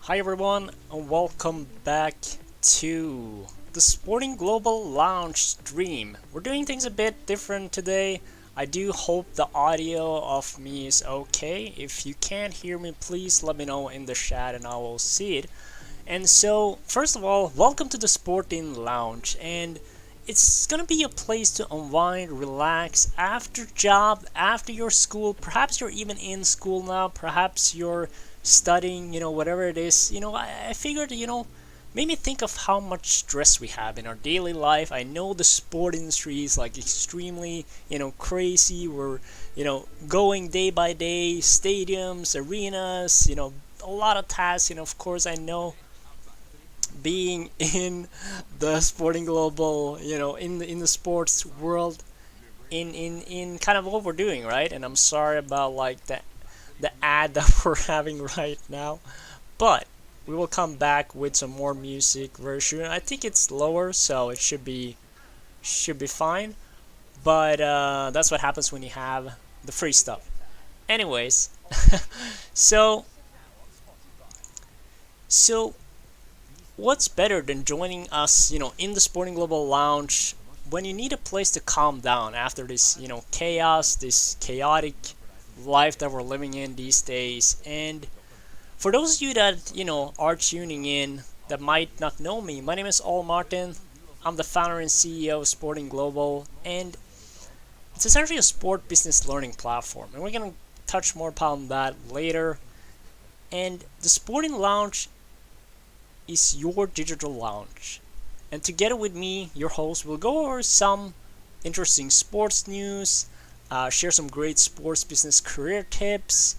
Hi everyone, and welcome back to the Sporting Global Lounge stream. We're doing things a bit different today. I do hope the audio of me is okay. If you can't hear me, please let me know in the chat and I will see it. And so, first of all, welcome to the SportIn Lounge, and it's gonna be a place to unwind, relax after job, after your school. Perhaps you're even in school now. Perhaps you're studying. Whatever it is. I figured, made me think of how much stress we have in our daily life. I know the sport industry is like extremely, crazy. We're, going day by day, stadiums, arenas, a lot of tasks. Of course, I know being in the sporting global, in the sports world, in kind of what we're doing, right? And I'm sorry about like the ad that we're having right now, but we will come back with some more music very soon. I think it's lower, so it should be fine. But that's what happens when you have the free stuff. Anyways, so so what's better than joining us, in the Sporting Global Lounge when you need a place to calm down after this, chaos, this chaotic life that we're living in these days. And for those of you that, are tuning in that might not know me, my name is Ol Martin. I'm the founder and CEO of Sporting Global, and it's essentially a sport business learning platform. And we're going to touch more upon that later. And the Sporting Lounge is your digital lounge. And together with me, your host, will go over some interesting sports news, share some great sports business career tips,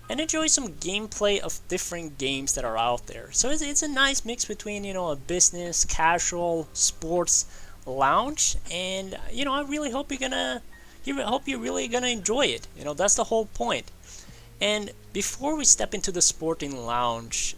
and enjoy some gameplay of different games that are out there. So it's a nice mix between, a business, casual, sports lounge, and I really hope you're really gonna enjoy it. That's the whole point. And before we step into the sporting lounge,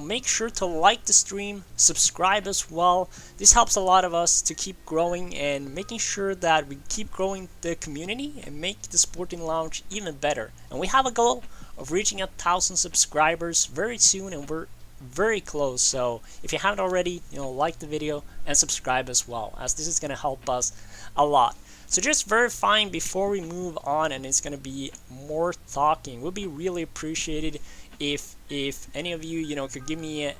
make sure to like the stream, subscribe as well. This helps a lot of us to keep growing and making sure that we keep growing the community and make the Sporting Lounge even better. And we have a goal of reaching 1,000 subscribers very soon, and we're very close. So if you haven't already, like the video and subscribe as well, as this is going to help us a lot. So just verifying before we move on, and it's going to be more talking. Would be really appreciated if any of you could give me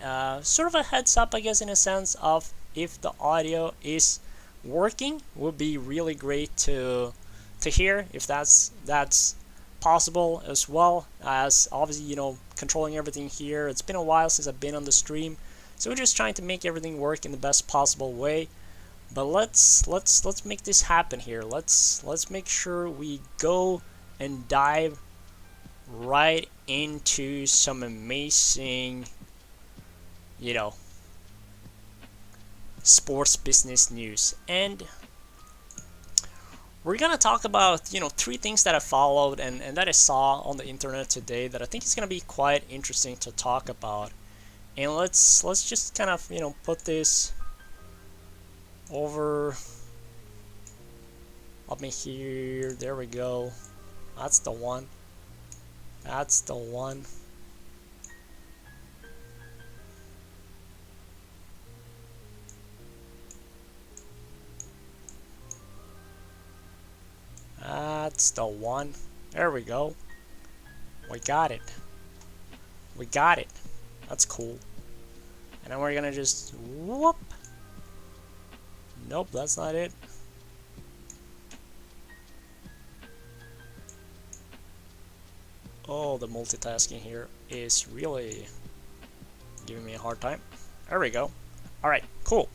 sort of a heads up, I guess, in a sense of if the audio is working. Would be really great to hear if that's possible, as well as obviously controlling everything here. It's been a while since I've been on the stream, so we're just trying to make everything work in the best possible way. But let's make this happen here. Let's make sure we go and dive right into some amazing, sports business news. And we're gonna talk about, three things that I followed and that I saw on the internet today that I think is gonna be quite interesting to talk about. And let's just kind of, put this over up in here. There we go. That's the one. That's the one. That's the one. There we go. We got it. We got it. That's cool. And then we're gonna just whoop. Nope, that's not it. Oh, the multitasking here is really giving me a hard time. There we go. Alright, cool.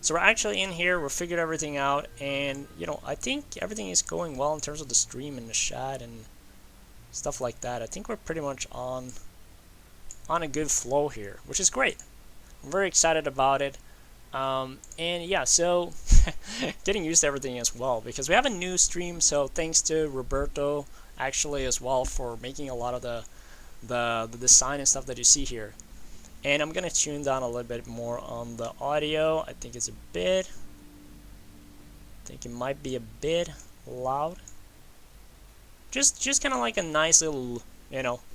So we're actually in here, we figured everything out, and I think everything is going well in terms of the stream and the chat and stuff like that. I think we're pretty much on a good flow here, which is great. I'm very excited about it. And yeah, so getting used to everything as well, because we have a new stream, so thanks to Roberto actually as well for making a lot of the design and stuff that you see here. And I'm gonna tune down a little bit more on the audio. I think it might be a bit loud. Just kind of like a nice little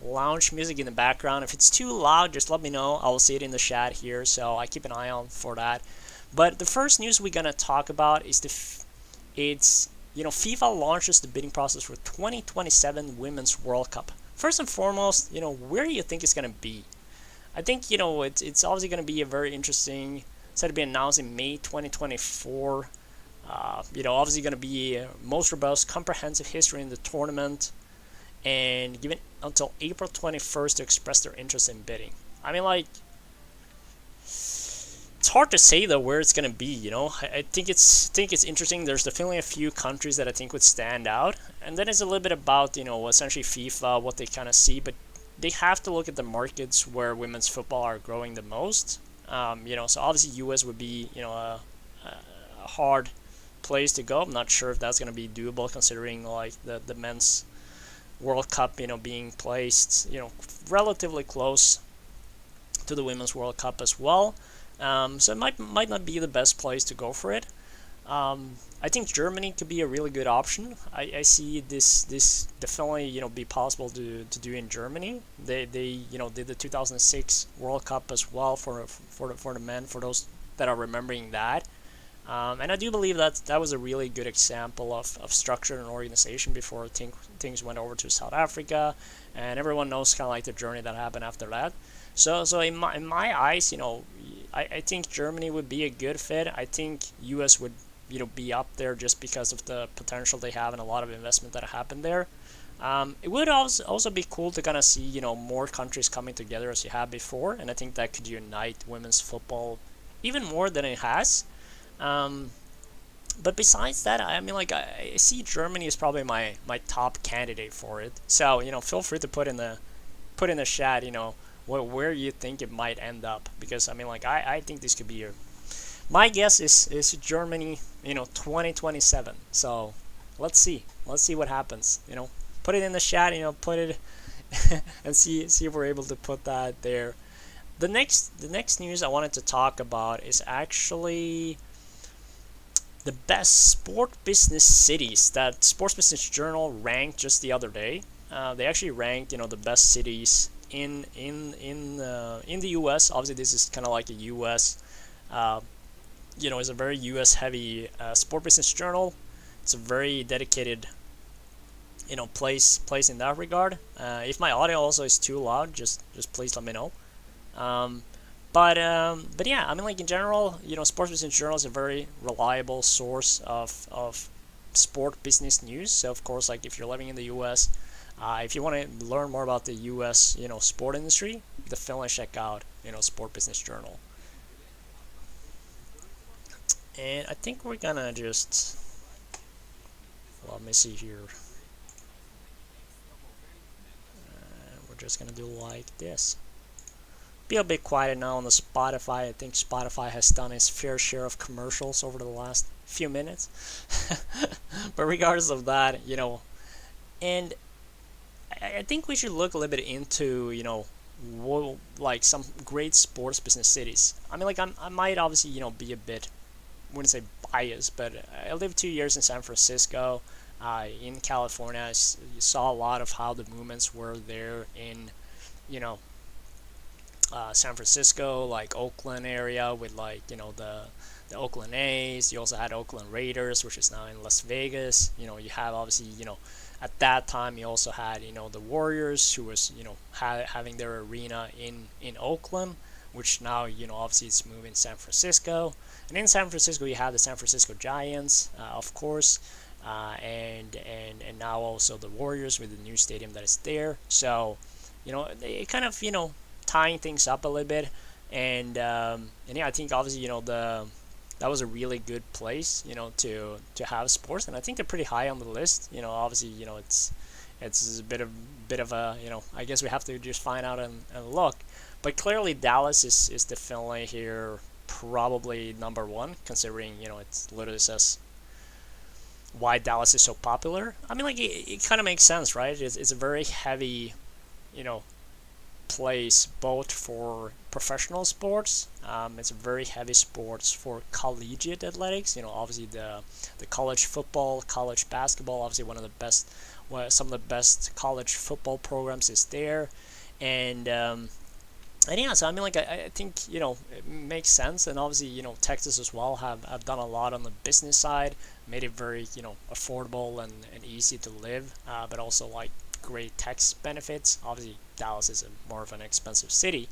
lounge music in the background. If it's too loud, just let me know. I will see it in the chat here, so I keep an eye on for that. But the first news we're gonna talk about is it's FIFA launches the bidding process for 2027 Women's World Cup. First and foremost, where do you think it's gonna be? I think it's obviously gonna be a very interesting. Said to be announced in May 2024. Obviously going to be most robust, comprehensive history in the tournament, and given until April 21st to express their interest in bidding. I mean, like, it's hard to say though where it's going to be. I think it's interesting. There's definitely a few countries that I think would stand out, and then it's a little bit about essentially FIFA, what they kind of see, but they have to look at the markets where women's football are growing the most. So obviously US would be a hard place to go. I'm not sure if that's going to be doable considering like the men's World Cup being placed relatively close to the women's World Cup as well. So it might not be the best place to go for it. I think Germany could be a really good option. I see this definitely be possible to do in Germany. They did the 2006 World Cup as well for the men, for those that are remembering that. And I do believe that was a really good example of structure and organization before things went over to South Africa, and everyone knows kind of like the journey that happened after that. So in my eyes, I think Germany would be a good fit. I think US would be up there just because of the potential they have and a lot of investment that happened there. It would also be cool to kind of see more countries coming together as you have before, and I think that could unite women's football even more than it has. But besides that, I mean, like, I see Germany is probably my top candidate for it. So feel free to put in the chat where you think it might end up, because I mean, like, I think this could be my guess is Germany 2027. So let's see what happens. Put it in the chat. Put it and see if we're able to put that there. The next news I wanted to talk about is actually the best sport business cities that Sports Business Journal ranked just the other day. They actually ranked the best cities in the US. Obviously, this is kind of like a US. It's a very US heavy Sport Business Journal. It's a very dedicated place in that regard. If my audio also is too loud, just please let me know. But yeah, I mean, like, in general, Sports Business Journal is a very reliable source of sport business news. So of course, like, if you're living in the US, if you want to learn more about the US sport industry, definitely check out Sport Business Journal. And I think we're gonna just, let me see here. We're just gonna do like this. Be a bit quieter now on the Spotify. I think Spotify has done its fair share of commercials over the last few minutes. But regardless of that, and I think we should look a little bit into like some great sports business cities. I mean, like, I might obviously be a bit, I wouldn't say biased, but I lived 2 years in San Francisco. In California, I saw a lot of how the movements were there in San Francisco, like Oakland area, with like the Oakland A's. You also had Oakland Raiders, which is now in Las Vegas. You have obviously at that time you also had the Warriors, who was having their arena in Oakland, which now obviously it's moving San Francisco. And in San Francisco you have the San Francisco Giants, of course, and now also the Warriors with the new stadium that is there. So they kind of tying things up a little bit, and yeah, I think obviously that was a really good place to have sports, and I think they're pretty high on the list. Obviously it's a bit of a I guess we have to just find out and look, but clearly Dallas is definitely here, probably number one, considering it literally says why Dallas is so popular. I mean, like, it kind of makes sense, right? It's a very heavy place both for professional sports. It's a very heavy sports for collegiate athletics. Obviously the college football, college basketball. Obviously, some of the best college football programs is there, and yeah, so I mean, like I think it makes sense, and obviously Texas as well have done a lot on the business side, made it very affordable and easy to live, but also like great tax benefits. Obviously, Dallas is more of an expensive city,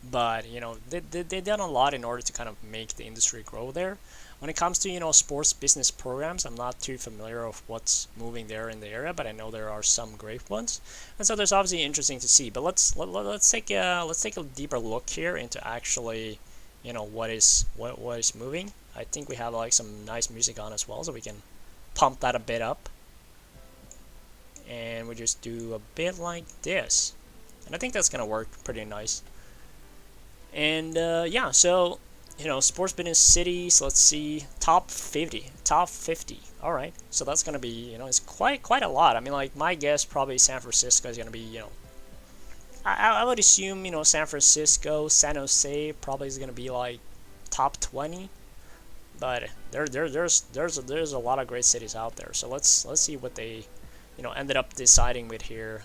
but they've done a lot in order to kind of make the industry grow there. When it comes to sports business programs, I'm not too familiar of what's moving there in the area, but I know there are some great ones, and so there's obviously interesting to see. But let's take a deeper look here into actually what is moving. I think we have like some nice music on as well, so we can pump that a bit up, and we just do a bit like this, and I think that's gonna work pretty nice. And yeah, so sports business cities. Let's see, top 50. All right, so that's gonna be it's quite a lot. I mean, like my guess probably San Francisco is gonna be I would assume San Francisco, San Jose probably is gonna be like top 20. But there's a lot of great cities out there. So let's see what they ended up deciding with here.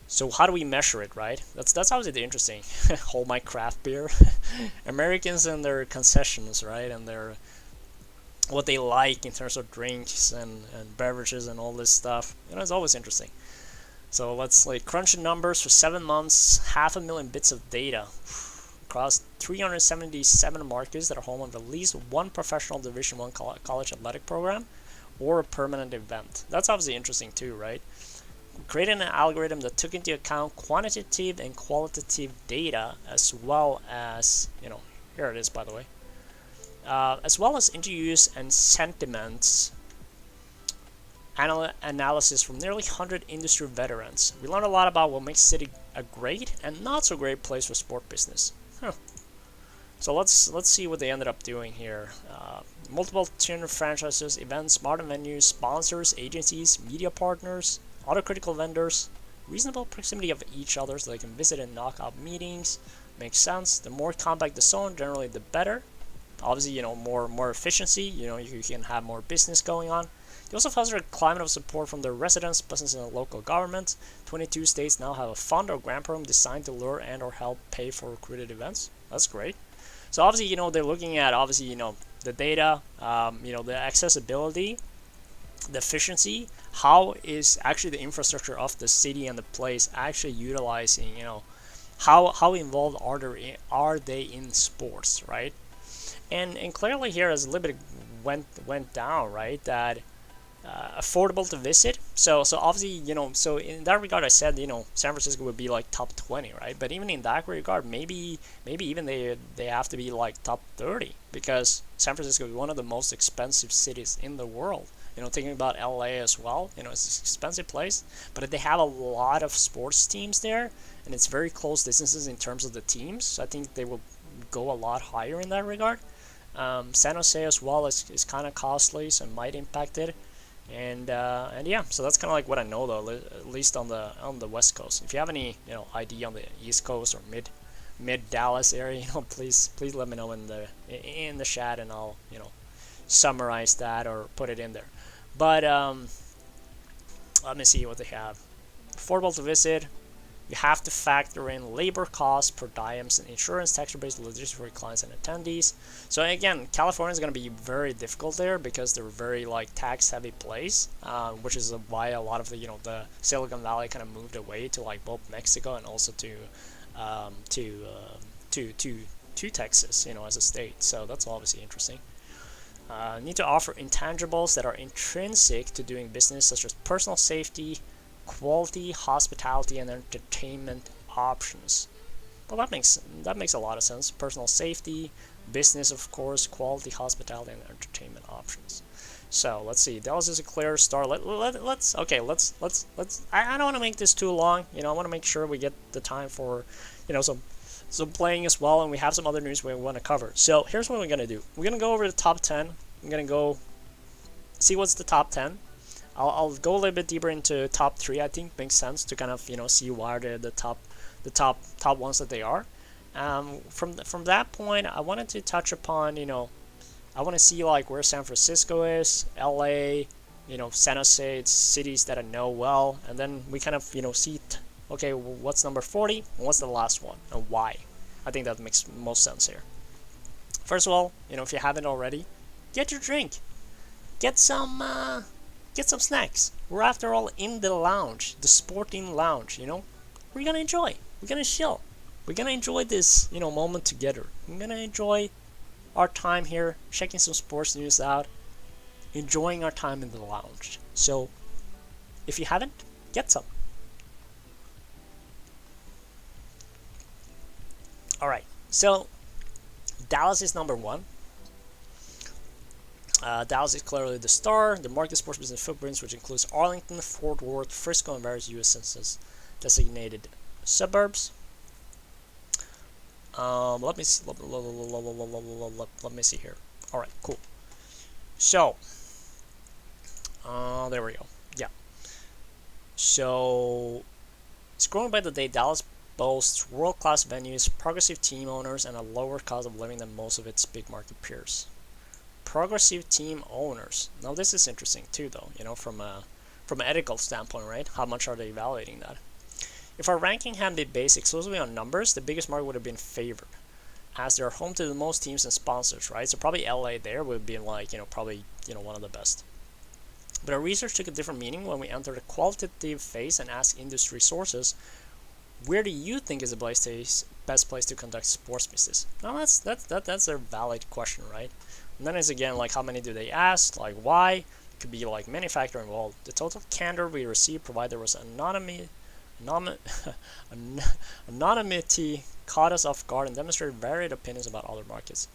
So how do we measure it, right? That's obviously the interesting. Hold my craft beer. Americans and their concessions, right? And their what they like in terms of drinks and beverages and all this stuff. It's always interesting. So let's like crunch the numbers for 7 months, 500,000 bits of data across 377 markets that are home of at least one professional Division One college athletic program or a permanent event. That's obviously interesting too, right? Created an algorithm that took into account quantitative and qualitative data, as well as here it is, by the way, as well as interviews and sentiments analysis from nearly 100 industry veterans. We learned a lot about what makes City a great and not so great place for sport business. So let's see what they ended up doing here. Multiple 200 franchises, events, modern venues, sponsors, agencies, media partners, other critical vendors, reasonable proximity of each other so they can visit and knock out meetings. Makes sense. The more compact the zone, generally the better. Obviously, more efficiency. You can have more business going on. They also foster a climate of support from their residents, business, and local government. 22 states now have a fund or grant program designed to lure and or help pay for recruited events. That's great. So obviously, they're looking at the data, the accessibility, the efficiency. How is actually the infrastructure of the city and the place actually utilizing? How involved are they in sports, right? And clearly here, as a little bit went down, right, that affordable to visit. So obviously, so in that regard, I said, San Francisco would be like top 20, right? But even in that regard, maybe even they have to be like top 30, because San Francisco is one of the most expensive cities in the world. Thinking about LA as well, it's an expensive place, but they have a lot of sports teams there, and it's very close distances in terms of the teams. So I think they will go a lot higher in that regard. San Jose as well is kind of costly, so it might impact it. And yeah, so that's kind of like what I know, though, at least on the West Coast. If you have any idea on the East Coast or mid Dallas area, please let me know in the chat, and I'll summarize that or put it in there. But let me see what they have. Affordable to visit. You have to factor in labor costs per diems and insurance, tax-based logistics for clients and attendees. So again, California is going to be very difficult there because they're a very tax-heavy place, which is why a lot of the Silicon Valley kind of moved away to both Mexico and also to Texas, as a state. So that's obviously interesting. Need to offer intangibles that are intrinsic to doing business, such as personal safety, quality, hospitality, and entertainment options. Well, that makes a lot of sense. Personal safety, business, of course, quality, hospitality, and entertainment options. So let's see. Dallas is a clear star. Let's I don't want to make this too long. I want to make sure we get the time for some playing as well, and we have some other news we want to cover. So here's what we're gonna do. We're gonna go over the top 10. I'm gonna go see what's the top 10. I'll go a little bit deeper into top 3. I think makes sense to kind of see why they're the top the top ones that they are. From that point, I wanted to touch upon, I want to see like where San Francisco is, LA, San Jose. It's cities that I know well, and then we kind of see okay, what's number 40 and what's the last one and why. I think that makes most sense here. First of all, if you haven't already, get your drink, get some snacks. We're after all in the lounge, the SportIn Lounge. We're gonna enjoy, we're gonna chill, we're gonna enjoy this moment together. We're gonna enjoy our time here, checking some sports news out, enjoying our time in the lounge. So if you haven't, get some. Alright, so Dallas is number 1. Dallas is clearly the star. The market sports business footprints, which includes Arlington, Fort Worth, Frisco, and various U.S. census designated suburbs. Let me see. Let me see here. All right, cool. So, there we go. Yeah. So, it's growing by the day. Dallas boasts world-class venues, progressive team owners, and a lower cost of living than most of its big market peers. Progressive team owners. Now, this is interesting too, though. From an ethical standpoint, right? How much are they evaluating that? If our ranking had been based exclusively on numbers, the biggest market would have been favored, as they're home to the most teams and sponsors, right? So probably LA there would be like, probably, one of the best. But our research took a different meaning when we entered the qualitative phase and asked industry sources, where do you think is the best place to conduct sports business? Now that's a valid question, right? And then it's again like how many do they ask, like why? It could be like many factors involved. The total candor we received provided there was anonymity caught us off guard and demonstrated varied opinions about other markets.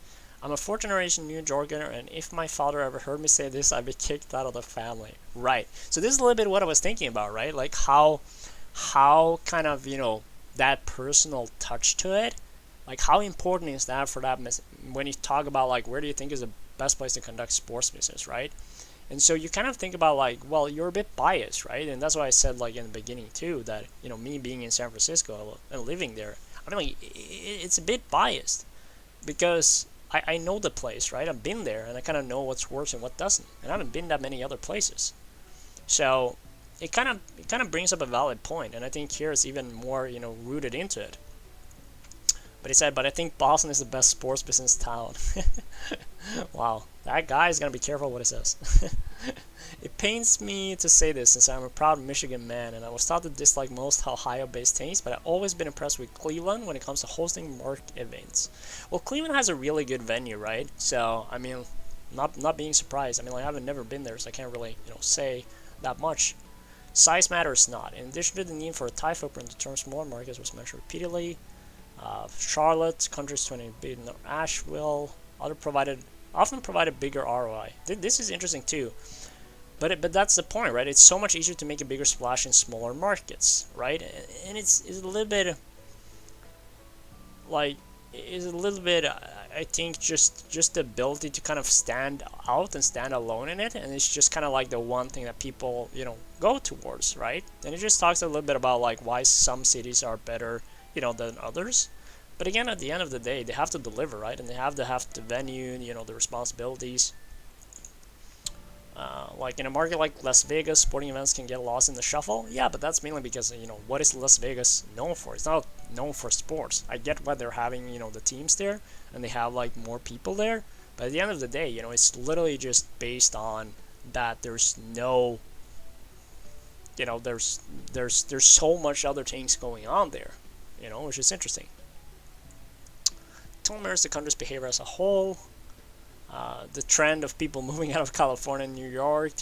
I'm a fourth generation New Yorker, and if my father ever heard me say this, I'd be kicked out of the family. Right. So this is a little bit what I was thinking about, right? Like how kind of, that personal touch to it, like how important is that for that when you talk about like where do you think is the best place to conduct sports business, right? And so you kind of think about like, well, you're a bit biased, right? And that's why I said like in the beginning too that me being in San Francisco and living there, I mean like it's a bit biased because I know the place, right? I've been there and I kind of know what's works and what doesn't, and I haven't been that many other places. So it kind of brings up a valid point, and I think here it's even more rooted into it. But he said, but I think Boston is the best sports business town. Wow, that guy is gonna be careful what he says. It pains me to say this since I'm a proud Michigan man, and I was taught to dislike most Ohio-based teams, but I've always been impressed with Cleveland when it comes to hosting market events. Well, Cleveland has a really good venue, right? So I mean, not being surprised. I mean, like I've never been there, so I can't really say that much. Size matters not. In addition to the need for a tie footprint, the term smaller markets was mentioned repeatedly. Charlotte, countries 20 big, Asheville, often provided bigger ROI. This is interesting too, but that's the point, right? It's so much easier to make a bigger splash in smaller markets, right? And it's a little bit like I think just the ability to kind of stand out and stand alone in it, and it's just kind of like the one thing that people go towards, right? And it just talks a little bit about like why some cities are better than others. But again, at the end of the day, they have to deliver, right? And they have to have the venue, the responsibilities. Like in a market like Las Vegas, sporting events can get lost in the shuffle. Yeah, but that's mainly because, what is Las Vegas known for? It's not known for sports. I get why they're having, the teams there, and they have, like, more people there. But at the end of the day, it's literally just based on that there's no, there's so much other things going on there, which is interesting. It mirrors the country's behavior as a whole. The trend of people moving out of California and New York,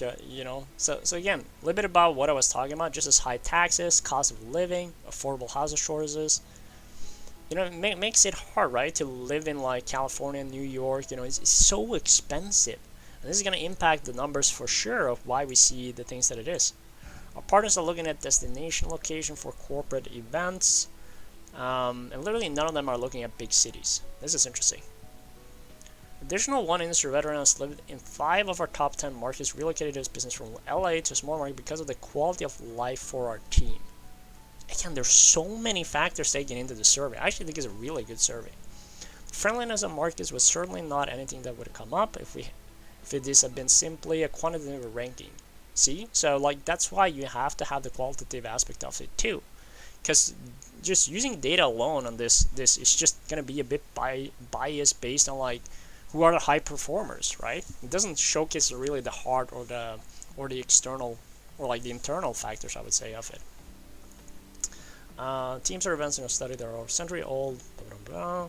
so again, a little bit about what I was talking about, just as high taxes, cost of living, affordable housing shortages, it makes it hard, right, to live in like California and New York. It's so expensive, and this is going to impact the numbers for sure of why we see the things that it is. Our partners are looking at destination location for corporate events, and literally none of them are looking at big cities. This is interesting. Additional one industry veteran has lived in 5 of our top 10 markets, relocated his business from LA to a small market because of the quality of life for our team. again, there's so many factors taken into the survey. I actually think it's a really good survey. Friendliness of markets was certainly not anything that would come up if this had been simply a quantitative ranking. See? So like that's why you have to have the qualitative aspect of it too. Because just using data alone on this is just gonna be a bit biased based on like who are the high performers, right? It doesn't showcase really the hard or the external or like the internal factors, I would say, of it. Teams or events in a study that are century old. Blah, blah, blah.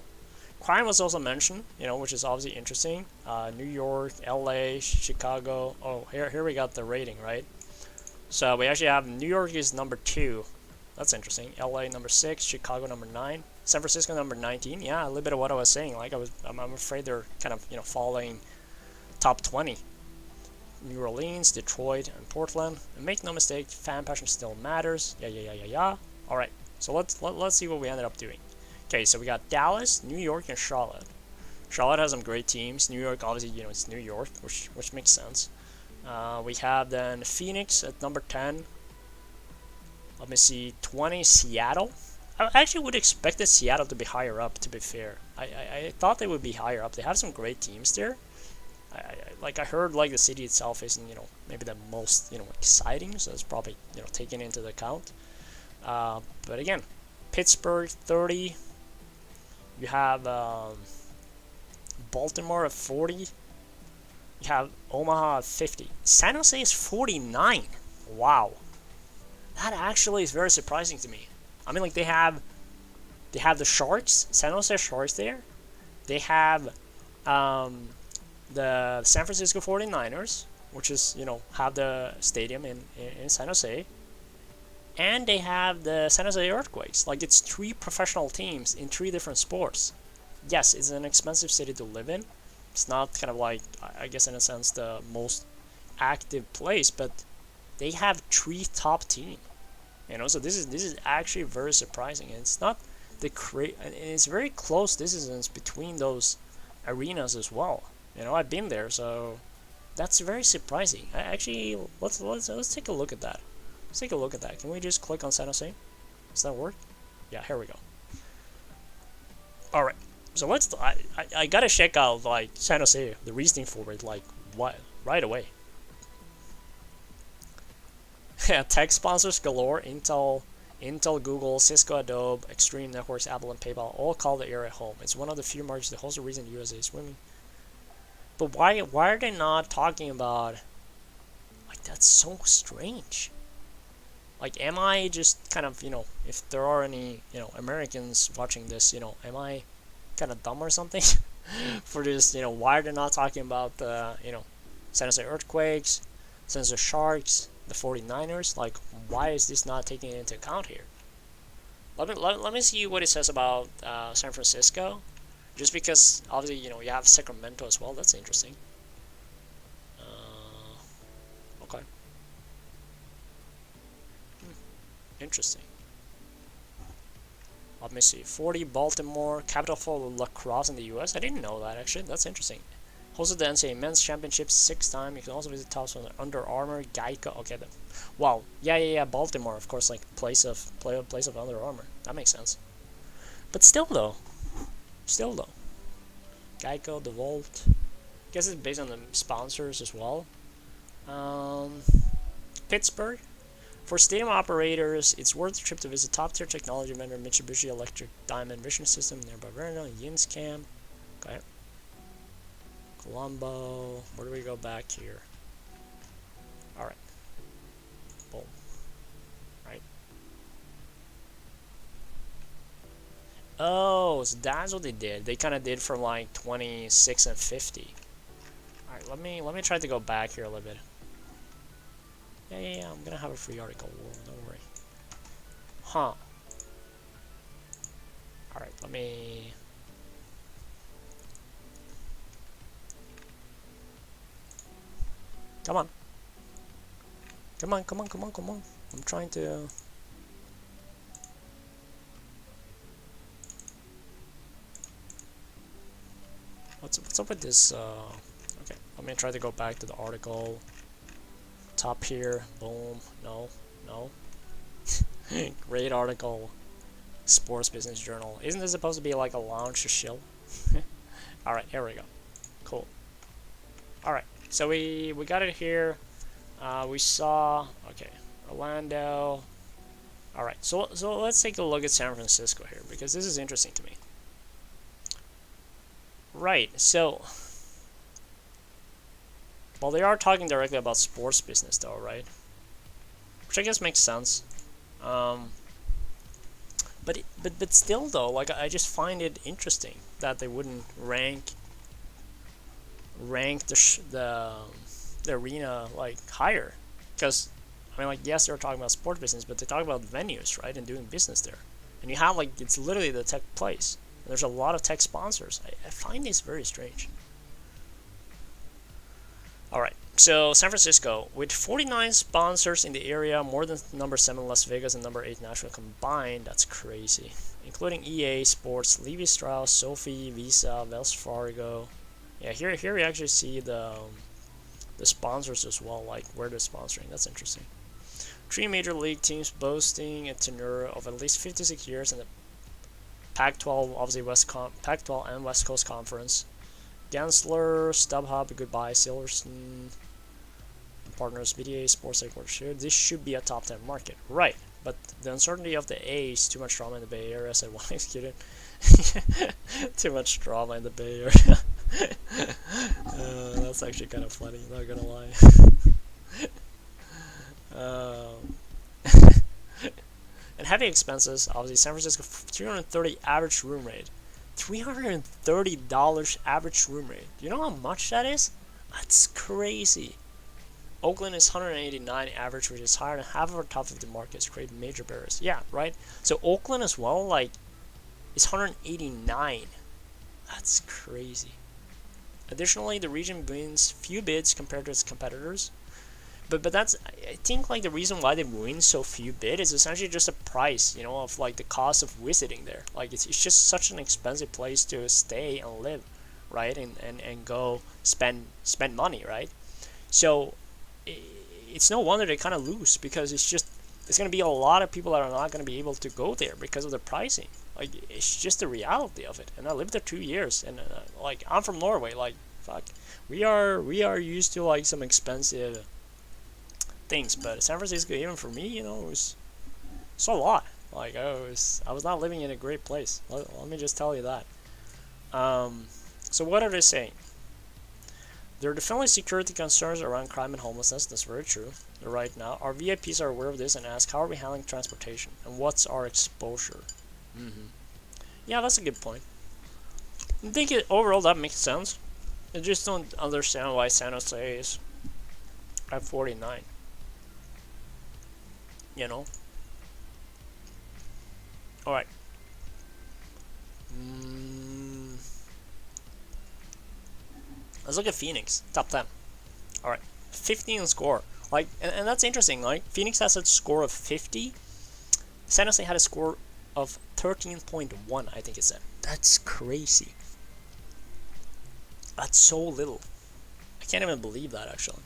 Crime was also mentioned, which is obviously interesting. New York, LA, Chicago. Oh, here we got the rating, right? So we actually have New York is number 2. That's interesting. LA number 6, Chicago number 9, San Francisco number 19. Yeah, a little bit of what I was saying. Like I'm afraid they're kind of following top 20. New Orleans, Detroit, and Portland. And make no mistake, fan passion still matters. Yeah. All right. So let's see what we ended up doing. Okay, so we got Dallas, New York, and Charlotte. Charlotte has some great teams. New York, obviously, it's New York, which makes sense. We have then Phoenix at number 10. Let me see, 20, Seattle. I actually would expect Seattle to be higher up, to be fair. I thought they would be higher up. They have some great teams there. I heard like the city itself isn't, maybe the most, exciting, so it's probably, taken into account. But again, Pittsburgh, 30. You have Baltimore at 40. You have Omaha at 50. San Jose is 49. Wow. That actually is very surprising to me. I mean, like they have the Sharks, San Jose Sharks there. They have the San Francisco 49ers, which is, have the stadium in San Jose. And they have the San Jose Earthquakes. Like, it's 3 professional teams in 3 different sports. Yes, it's an expensive city to live in. It's not kind of like, I guess in a sense, the most active place, but they have 3 top teams. So this is actually very surprising. And it's not and it's very close distance between those arenas as well. I've been there, so that's very surprising. Actually, let's take a look at that. Let's take a look at that. Can we just click on San Jose? Does that work? Yeah, here we go. Alright, so I gotta check out, like, San Jose, the reasoning for it, like, what, right away. Yeah, tech sponsors galore, Intel, Google, Cisco, Adobe, Extreme Networks, Apple, and PayPal all call the area home. It's one of the few markets that holds the reason the USA is swimming. But why are they not talking about, like, that's so strange. Like, am I just kind of, if there are any, Americans watching this, am I kind of dumb or something? For this, why are they not talking about the, San Jose Earthquakes, San Jose Sharks, the 49ers? Like, why is this not taken into account here? Let me see what it says about San Francisco. Just because, obviously, you have Sacramento as well. That's interesting. Okay. Interesting. Let me see. 40, Baltimore, capital for lacrosse in the US. I didn't know that, actually. That's interesting. Hosted the NCAA Men's Championship 6 times. You can also visit tops on Under Armour, Geico. Okay, wow. Yeah. Baltimore, of course, like place of Under Armour. That makes sense. But still, though. Geico, DeWalt. I guess it's based on the sponsors as well. Pittsburgh. For stadium operators, it's worth the trip to visit top-tier technology vendor Mitsubishi Electric Diamond Vision System nearby Verno, Yinscam. Okay. Colombo. Where do we go back here? Alright. Boom. Right. Oh, so that's what they did. They kind of did from like 26 and 50. Alright, let me try to go back here a little bit. Yeah, I'm gonna have a free article, don't worry. Huh. Alright, let me... Come on. I'm trying to... What's up with this, Okay, let me try to go back to the article. Top here, boom, no. Great article. Sports Business Journal. Isn't this supposed to be like a lounge to chill? Alright, here we go. Cool. Alright, so we got it here. We saw, okay, Orlando. Alright, so let's take a look at San Francisco here, because this is interesting to me. Right, so, well, they are talking directly about sports business though, right? Which I guess makes sense. But still though, like, I just find it interesting that they wouldn't rank the arena like higher, because I mean, like, yes, they're talking about sport business, but they talk about venues, right, and doing business there, and you have, like, it's literally the tech place. And there's a lot of tech sponsors. I find this very strange. All right, so San Francisco, with 49 sponsors in the area, more than number 7 Las Vegas and number 8 Nashville combined. That's crazy, including EA Sports, Levi Strauss, Sophie, Visa, Wells Fargo. Yeah, here you actually see the sponsors as well, like where they're sponsoring. That's interesting. 3 major league teams boasting a tenure of at least 56 years in the Pac-12, obviously Pac-12 and West Coast Conference. Gensler, StubHub, Goodbye, Silverstone, Partners, BDA, Sports Headquarters here. This should be a top 10 market, right? But the uncertainty of the A's, too much drama in the Bay Area. I said, well, executed. Too much drama in the Bay Area. That's actually kind of funny, not gonna lie. And heavy expenses, obviously San Francisco, $330 average room rate. $330 average room rate. Do you know how much that is? That's crazy. Oakland is $189 average, which is higher than half of our top 50 markets, create major barriers. Yeah, right? So Oakland as well, like, is $189. That's crazy. Additionally, the region wins few bids compared to its competitors. But that's, I think, like, the reason why they win so few bids is essentially just the price, you know, of like the cost of visiting there. Like, it's just such an expensive place to stay and live, right? And go spend money, right? So it's no wonder they kind of lose, because there's going to be a lot of people that are not going to be able to go there because of the pricing. Like, it's just the reality of it. And I lived there 2 years, and like, I'm from Norway. Like, fuck, we are used to like some expensive things, but San Francisco, even for me, you know, it's a lot. Like, I was not living in a great place. Let me just tell you that. So what are they saying? There are definitely security concerns around crime and homelessness. That's very true. Right now, our VIPs are aware of this and ask, how are we handling transportation, and what's our exposure? Yeah, that's a good point. I think overall that makes sense. I just don't understand why San Jose is at 49. You know? Alright. Let's look at Phoenix. Top 10. Alright. 15 score. Like, and that's interesting. Like, Phoenix has a score of 50. San Jose had a score of 13.1, I think it said. That's crazy. That's so little. I can't even believe that, actually.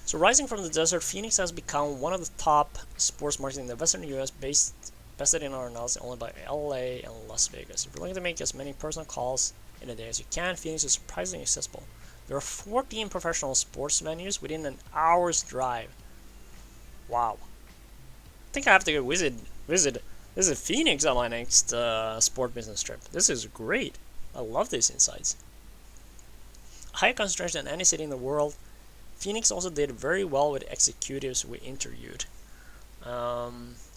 So, rising from the desert, Phoenix has become one of the top sports markets in the western U.S. bested in our analysis only by LA and Las Vegas. If you're looking to make as many personal calls in a day as you can, Phoenix is surprisingly accessible. There are 14 professional sports venues within an hour's drive. Wow. I think I have to go visit Phoenix on my next sport business trip. This is great. I love these insights. Higher concentration than any city in the world. Phoenix also did very well with executives we interviewed.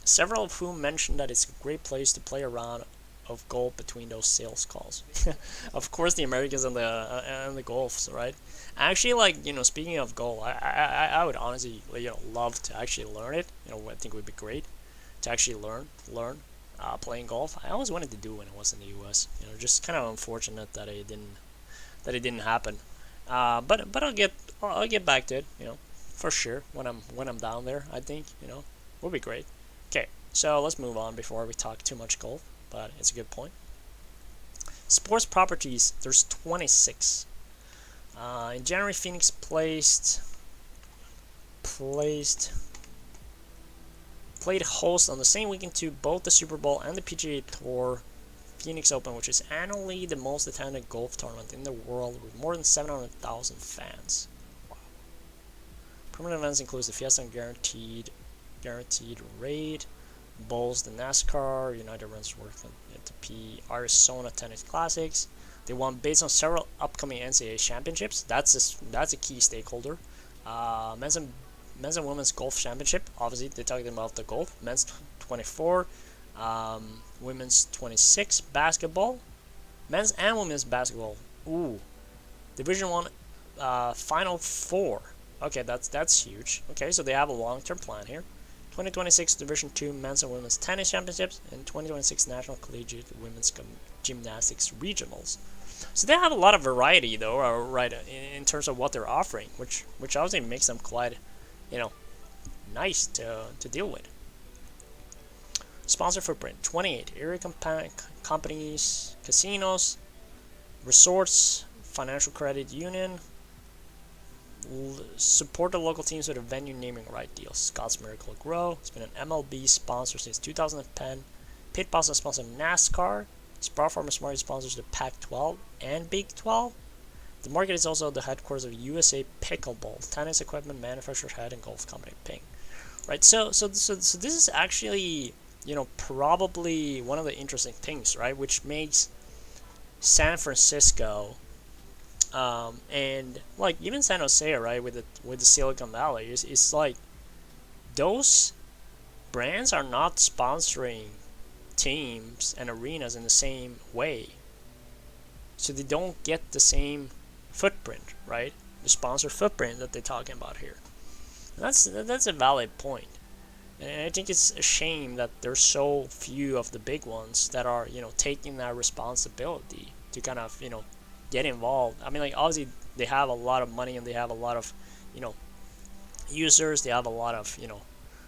Several of whom mentioned that it's a great place to play a round of golf between those sales calls. Of course, the Americans and the golfs, right? Actually, like, you know, speaking of golf, I would honestly, you know, love to actually learn it. You know, I think it would be great to actually learn playing golf. I always wanted to do when I was in the U.S. You know, just kind of unfortunate that it didn't happen. But I'll get back to it. You know, for sure when I'm down there. I think, you know, would be great. Okay, so let's move on before we talk too much golf. But it's a good point. Sports properties, there's 26. In January, Phoenix placed played host on the same weekend to both the Super Bowl and the PGA Tour Phoenix Open, which is annually the most attended golf tournament in the world with more than 700,000 fans. Wow. Permanent events includes the Fiesta and Guaranteed Raid, Bowls, the NASCAR, United Rent's Worth at the Arizona Tennis Classics. They won based on several upcoming NCAA championships. That's a key stakeholder. Men's and women's golf championship. Obviously, they're talking about the golf. Men's 24, women's 26. Basketball, men's and women's basketball. Ooh, Division 1, Final 4. Okay, that's huge. Okay, so they have a long-term plan here. 2026 Division 2 men's and women's tennis championships, and 2026 National Collegiate Women's Gymnastics Regionals. So they have a lot of variety, though, right, in terms of what they're offering, which obviously makes them quite, nice to deal with. Sponsor footprint: 28 area companies, casinos, resorts, financial credit union. Support the local teams with a venue naming right deal. Scott's Miracle Grow. It's been an MLB sponsor since 2010. Pit Boss sponsors NASCAR. Sprout Farmers Smart sponsors the Pac-12 and Big 12. The market is also the headquarters of USA Pickleball, tennis equipment manufacturer head and golf company Ping. Right. So this is actually, probably one of the interesting things, right? Which makes San Francisco, and like even San Jose, right, with the Silicon Valley, it's like those brands are not sponsoring teams and arenas in the same way, so they don't get the same footprint, right? The sponsor footprint that they're talking about here. And that's a valid point, and I think it's a shame that there's so few of the big ones that are taking that responsibility to kind of get involved. I mean, like, obviously they have a lot of money and they have a lot of users, they have a lot of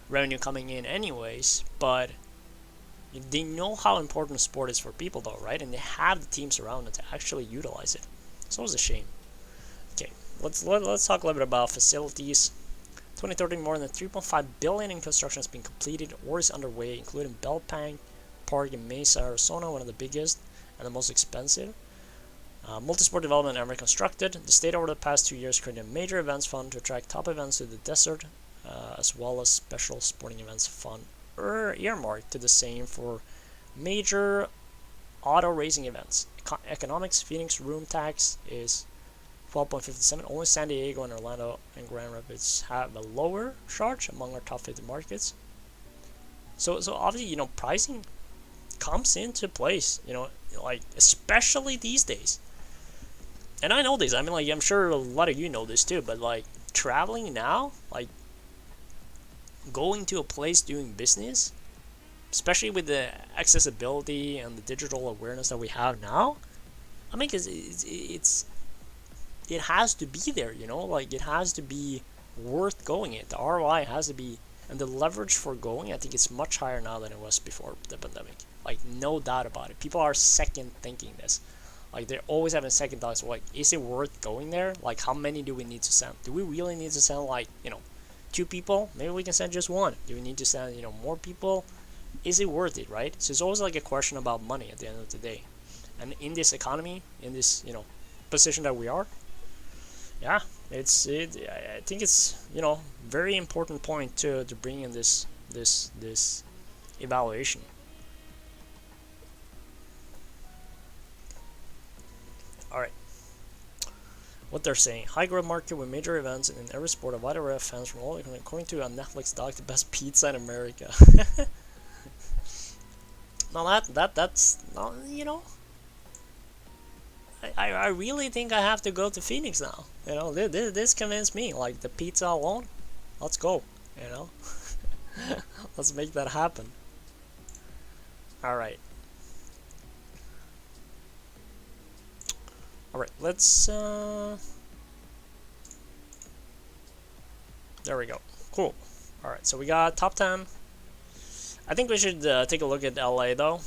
revenue coming in anyways, but they know how important sport is for people, though, right? And they have the teams around them to actually utilize it. So it's a shame. Okay, let's talk a little bit about facilities. 2013, more than 3.5 billion in construction has been completed or is underway, including Belpang Park in Mesa, Arizona, one of the biggest and the most expensive. Multi-sport development ever constructed. The state over the past 2 years created a major events fund to attract top events to the desert, as well as special sporting events fund earmarked to the same for major auto racing events. Economics: Phoenix room tax is 12.57. Only San Diego and Orlando and Grand Rapids have a lower charge among our top 50 markets. So obviously, pricing comes into place, like especially these days. And I know this. I mean, like, I'm sure a lot of you know this too, but like traveling now, like going to a place doing business, especially with the accessibility and the digital awareness that we have now, I mean, it has to be there, like it has to be worth going it. The ROI has to be, and the leverage for going, I think it's much higher now than it was before the pandemic. Like, no doubt about it. People are second thinking this. Like, they're always having second thoughts. Like, is it worth going there? Like, how many do we need to send? Do we really need to send, like, 2 people? Maybe we can send just 1. Do we need to send, more people? Is it worth it, right? So it's always like a question about money at the end of the day. And in this economy, in this, position that we are, yeah, I think it's, very important point to bring in this evaluation. Alright, what they're saying: high growth market with major events and in every sport, a wide array of fans from all, according to a Netflix doc, the best pizza in America. Now that's not, I really think I have to go to Phoenix now. This convinced me. Like, the pizza alone, let's go. Let's make that happen. Alright. Alright, let's, there we go. Cool. Alright, so we got top 10. I think we should take a look at LA, though,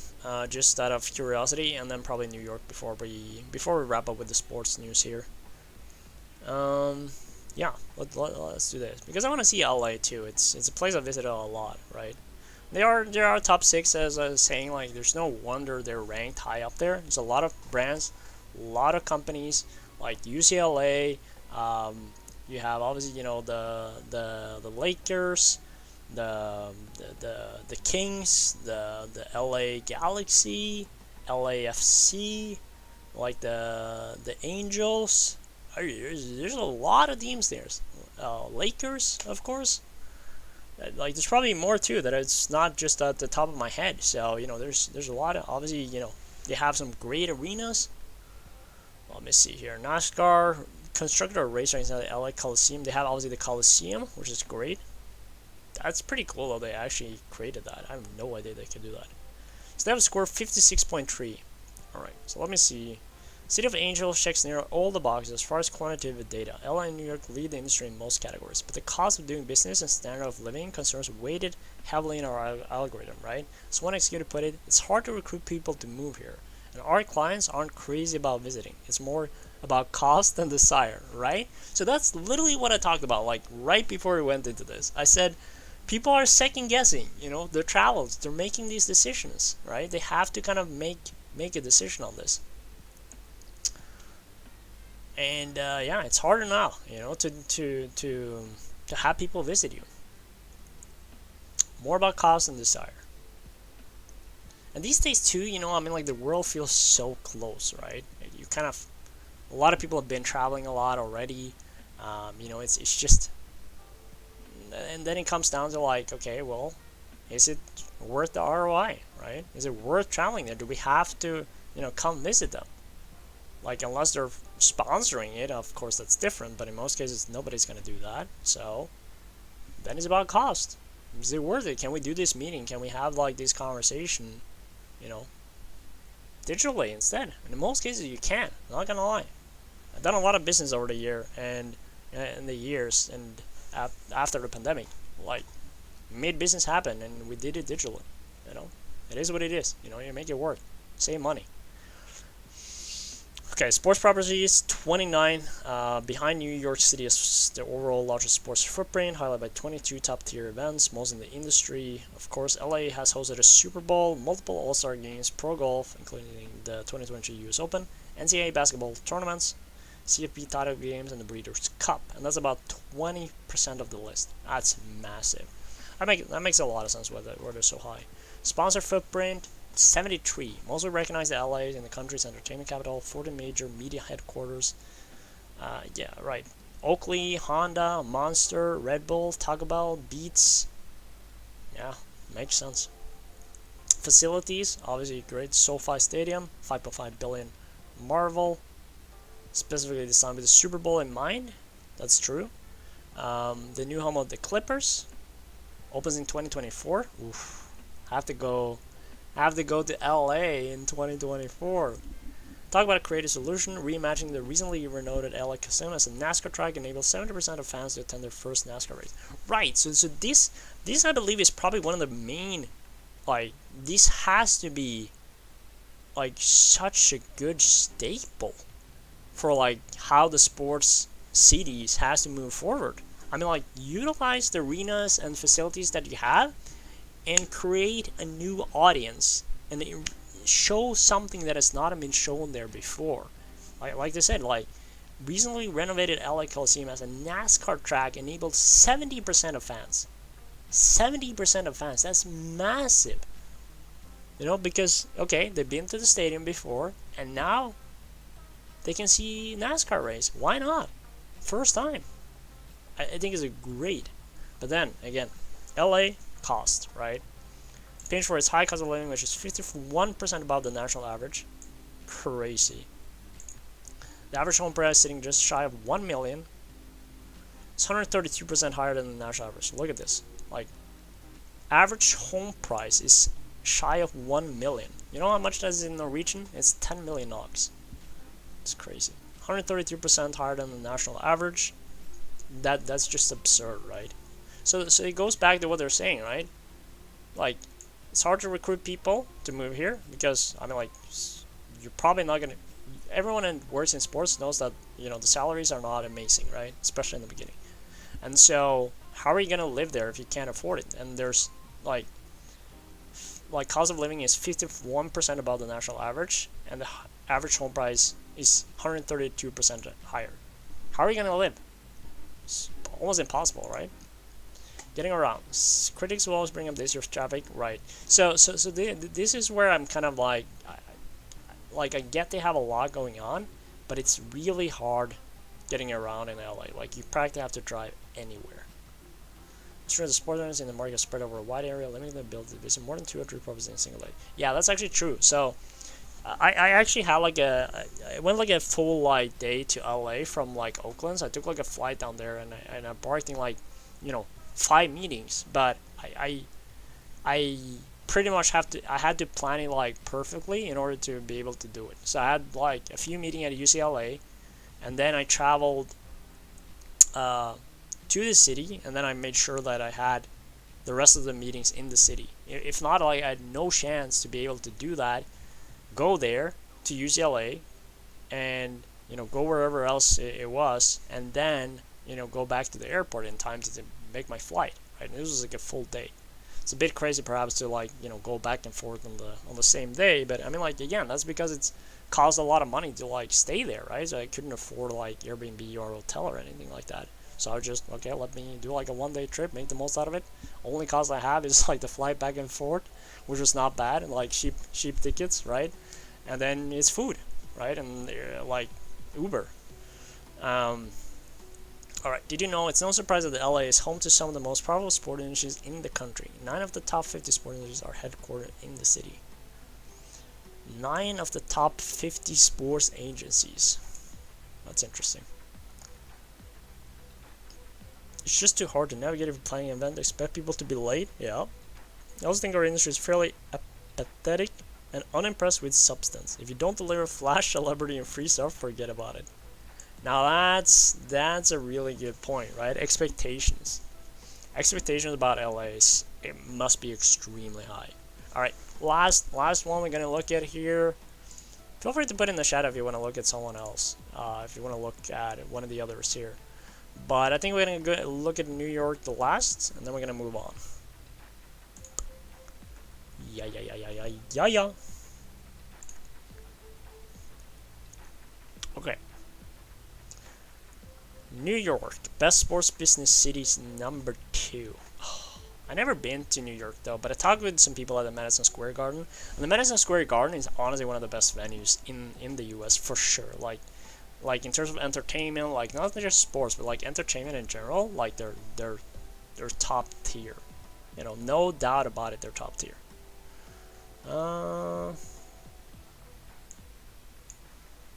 just out of curiosity, and then probably New York before we wrap up with the sports news here. Yeah, let's do this, because I want to see LA too. It's a place I visited a lot, right? They are top six, as I was saying. Like, there's no wonder they're ranked high up there. There's a lot of brands, a lot of companies like UCLA. Um, you have obviously the Lakers, the Kings, the LA Galaxy, LAFC, like the Angels. There's a lot of teams there. Lakers, of course. Like, there's probably more too that it's not just at the top of my head. So there's a lot of, obviously, they have some great arenas. Let me see here. NASCAR constructed a race right now at the LA Coliseum. They have obviously the Coliseum, which is great. That's pretty cool though. They actually created that. I have no idea they could do that. So they have a score of 56.3. All right. So let me see. City of Angels checks near all the boxes as far as quantitative data. LA and New York lead the industry in most categories, but the cost of doing business and standard of living concerns weighted heavily in our algorithm, right? So one executive put it, it's hard to recruit people to move here, and our clients aren't crazy about visiting. It's more about cost and desire, right? So that's literally what I talked about, like right before we went into this. I said, people are second guessing, their travels, they're making these decisions, right? They have to kind of make a decision on this. And yeah, it's harder now, to have people visit you. More about cost and desire. And these days too, like the world feels so close, right? You kind of, a lot of people have been traveling a lot already. It's just, and then it comes down to like, okay, well, is it worth the ROI, right? Is it worth traveling there? Do we have to, come visit them? Like, unless they're sponsoring it, of course that's different, but in most cases nobody's going to do that. So then it's about cost. Is it worth it? Can we do this meeting? Can we have like this conversation, digitally instead? And in most cases you can, I'm not going to lie. I've done a lot of business over the year and in the years and after the pandemic, like, made business happen and we did it digitally. It is what it is. You make it work, save money. Okay, sports properties, 29, behind New York City is the overall largest sports footprint, highlighted by 22 top-tier events, most in the industry. Of course, LA has hosted a Super Bowl, multiple All-Star games, pro golf, including the 2022 US Open, NCAA basketball tournaments, CFP title games, and the Breeders' Cup. And that's about 20% of the list. That's massive. That makes a lot of sense why they're so high. Sponsor footprint, 73. Mostly recognized that LA in the country's entertainment capital, 40 major media headquarters. Yeah, right. Oakley, Honda, Monster, Red Bull, Taco Bell, Beats. Yeah, makes sense. Facilities, obviously great. SoFi Stadium, 5.5 billion. Marvel, specifically designed with the Super Bowl in mind. That's true. The new home of the Clippers opens in 2024. Oof. Have to go to LA in 2024. Talk about a creative solution. Reimagining the recently renovated LA Casino as a NASCAR track enables 70% of fans to attend their first NASCAR race. Right. So this I believe is probably one of the main, like, this has to be like such a good staple for like how the sports cities has to move forward. I mean, like, utilize the arenas and facilities that you have and create a new audience and show something that has not been shown there before. Like I said, like, recently renovated LA Coliseum as a NASCAR track enabled 70% of fans. 70% of fans. That's massive. Because, okay, they've been to the stadium before and now they can see NASCAR race. Why not? First time. I think it's a great. But then, again, LA, cost, right? Paying for its high cost of living, which is 51% above the national average. Crazy. The average home price sitting just shy of 1 million. It's 132% higher than the national average. Look at this. Like, average home price is shy of 1 million. You know how much that is in Norwegian? It's 10 million NOK. It's crazy. 133% higher than the national average. That's just absurd, right? So it goes back to what they're saying, right? Like, it's hard to recruit people to move here because, I mean, like, you're probably not gonna. Everyone who works in sports knows that the salaries are not amazing, right? Especially in the beginning. And so, how are you gonna live there if you can't afford it? And there's like, like cost of living is 51% above the national average, and the average home price is 132% higher. How are you gonna live? It's almost impossible, right? Getting around. Critics will always bring up this year's traffic, right? This is where I'm kind of like I get they have a lot going on, but it's really hard getting around in LA. Like, you practically have to drive anywhere. Sure, the sport owners in the market spread over a wide area, limiting the ability to visit more than 2 or 3 properties in a single day. Yeah, that's actually true. So, I actually had like I went like a full like day to LA from like Oakland. So I took like a flight down there, and I embarked in like, 5 meetings. But I pretty much I had to plan it like perfectly in order to be able to do it. So I had like a few meetings at UCLA, and then I traveled to the city, and then I made sure that I had the rest of the meetings in the city. If not, like, I had no chance to be able to do that. Go there to UCLA, and go wherever else it was, and then go back to the airport in time to make my flight. Right, and this was like a full day. It's a bit crazy perhaps to like go back and forth on the same day, but I mean, like, again, that's because it's cost a lot of money to like stay there, right? So I couldn't afford like Airbnb or hotel or anything like that. So I was just, okay, let me do like a 1-day trip, make the most out of it. Only cost I have is like the flight back and forth, which was not bad, and like cheap tickets, right? And then it's food, right? And like Uber. Alright, did you know it's no surprise that the LA is home to some of the most powerful sport industries in the country? 9 of the top 50 sport industries are headquartered in the city. 9 of the top 50 sports agencies. That's interesting. It's just too hard to navigate if you're planning an event. Expect people to be late. Yeah. I also think our industry is fairly apathetic and unimpressed with substance. If you don't deliver flash, celebrity, and free stuff, forget about it. Now that's a really good point, right? Expectations about LA it must be extremely high. All right, last one we're gonna look at here. Feel free to put in the chat if you want to look at someone else. If you want to look at one of the others here. But I think we're going to look at New York the last, and then we're going to move on. Yeah. Okay. New York, best sports business cities number 2. I never been to New York though, but I talked with some people at the Madison Square Garden. And the Madison Square Garden is honestly one of the best venues in the US for sure. Like in terms of entertainment, like not just sports, but like entertainment in general, like they're top tier. No doubt about it, they're top tier. A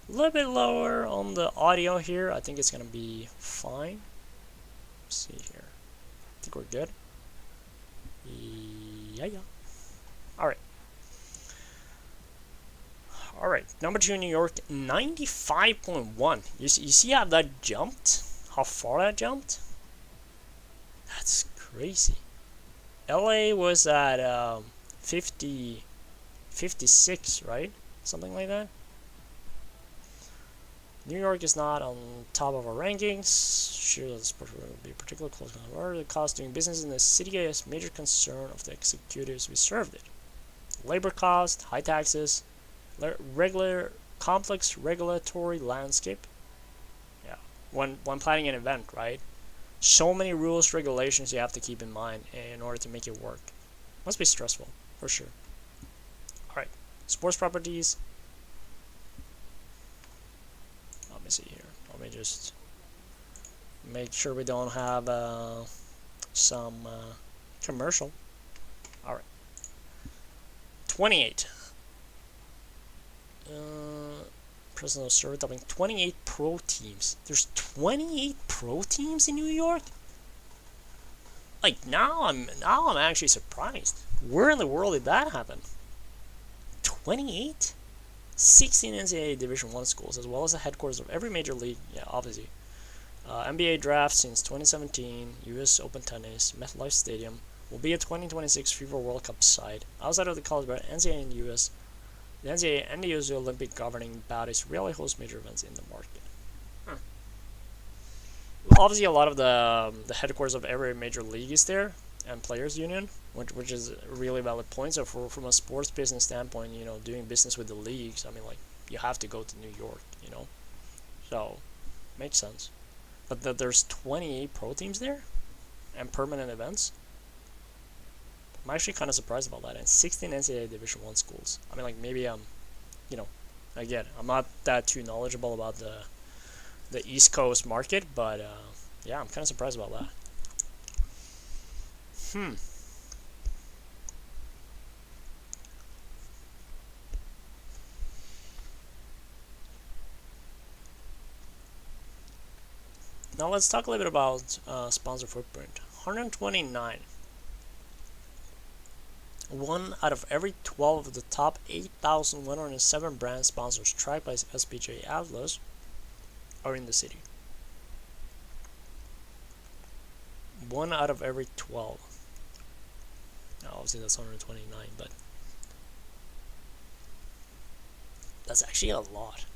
little bit lower on the audio here. I think it's gonna be fine. Let's see here. I think we're good. Yeah. Alright, number 2 in New York, 95.1. You see how that jumped? How far that jumped? That's crazy. LA was at 56, right? Something like that. New York is not on top of our rankings. Sure, the sport will be particularly close. However, the cost of doing business in the city is a major concern of the executives we served it. Labor cost, high taxes, complex regulatory landscape. Yeah, when planning an event, right? So many rules, regulations you have to keep in mind in order to make it work. Must be stressful, for sure. Alright, sports properties. Let me see here. Let me just make sure we don't have some commercial. Alright. 28. Personal survey topping 28 pro teams. There's 28 pro teams in New York? Like, now I'm actually surprised. Where in the world did that happen? 28? 16 NCAA Division I schools, as well as the headquarters of every major league. Yeah, obviously. NBA draft since 2017. US Open Tennis. MetLife Stadium. Will be a 2026 FIFA World Cup side. Outside of the college, but NCAA in the US. The NCAA and the US Olympic governing bodies rarely host major events in the market. Obviously, a lot of the headquarters of every major league is there, and players union, which is a really valid point. So from a sports business standpoint, doing business with the leagues, I mean, like, you have to go to New York, so makes sense. But that there's 28 pro teams there and permanent events, I'm actually kind of surprised about that. And 16 NCAA Division 1 schools. I mean, like, maybe I'm, again, I'm not that too knowledgeable about the East Coast market, but yeah, I'm kind of surprised about that. Now let's talk a little bit about sponsor footprint. 129. 1 out of every 12 of the top 8,107 brand sponsors tracked by SPJ Atlas are in the city. 1 out of every 12. Now, obviously that's 129, but that's actually a lot,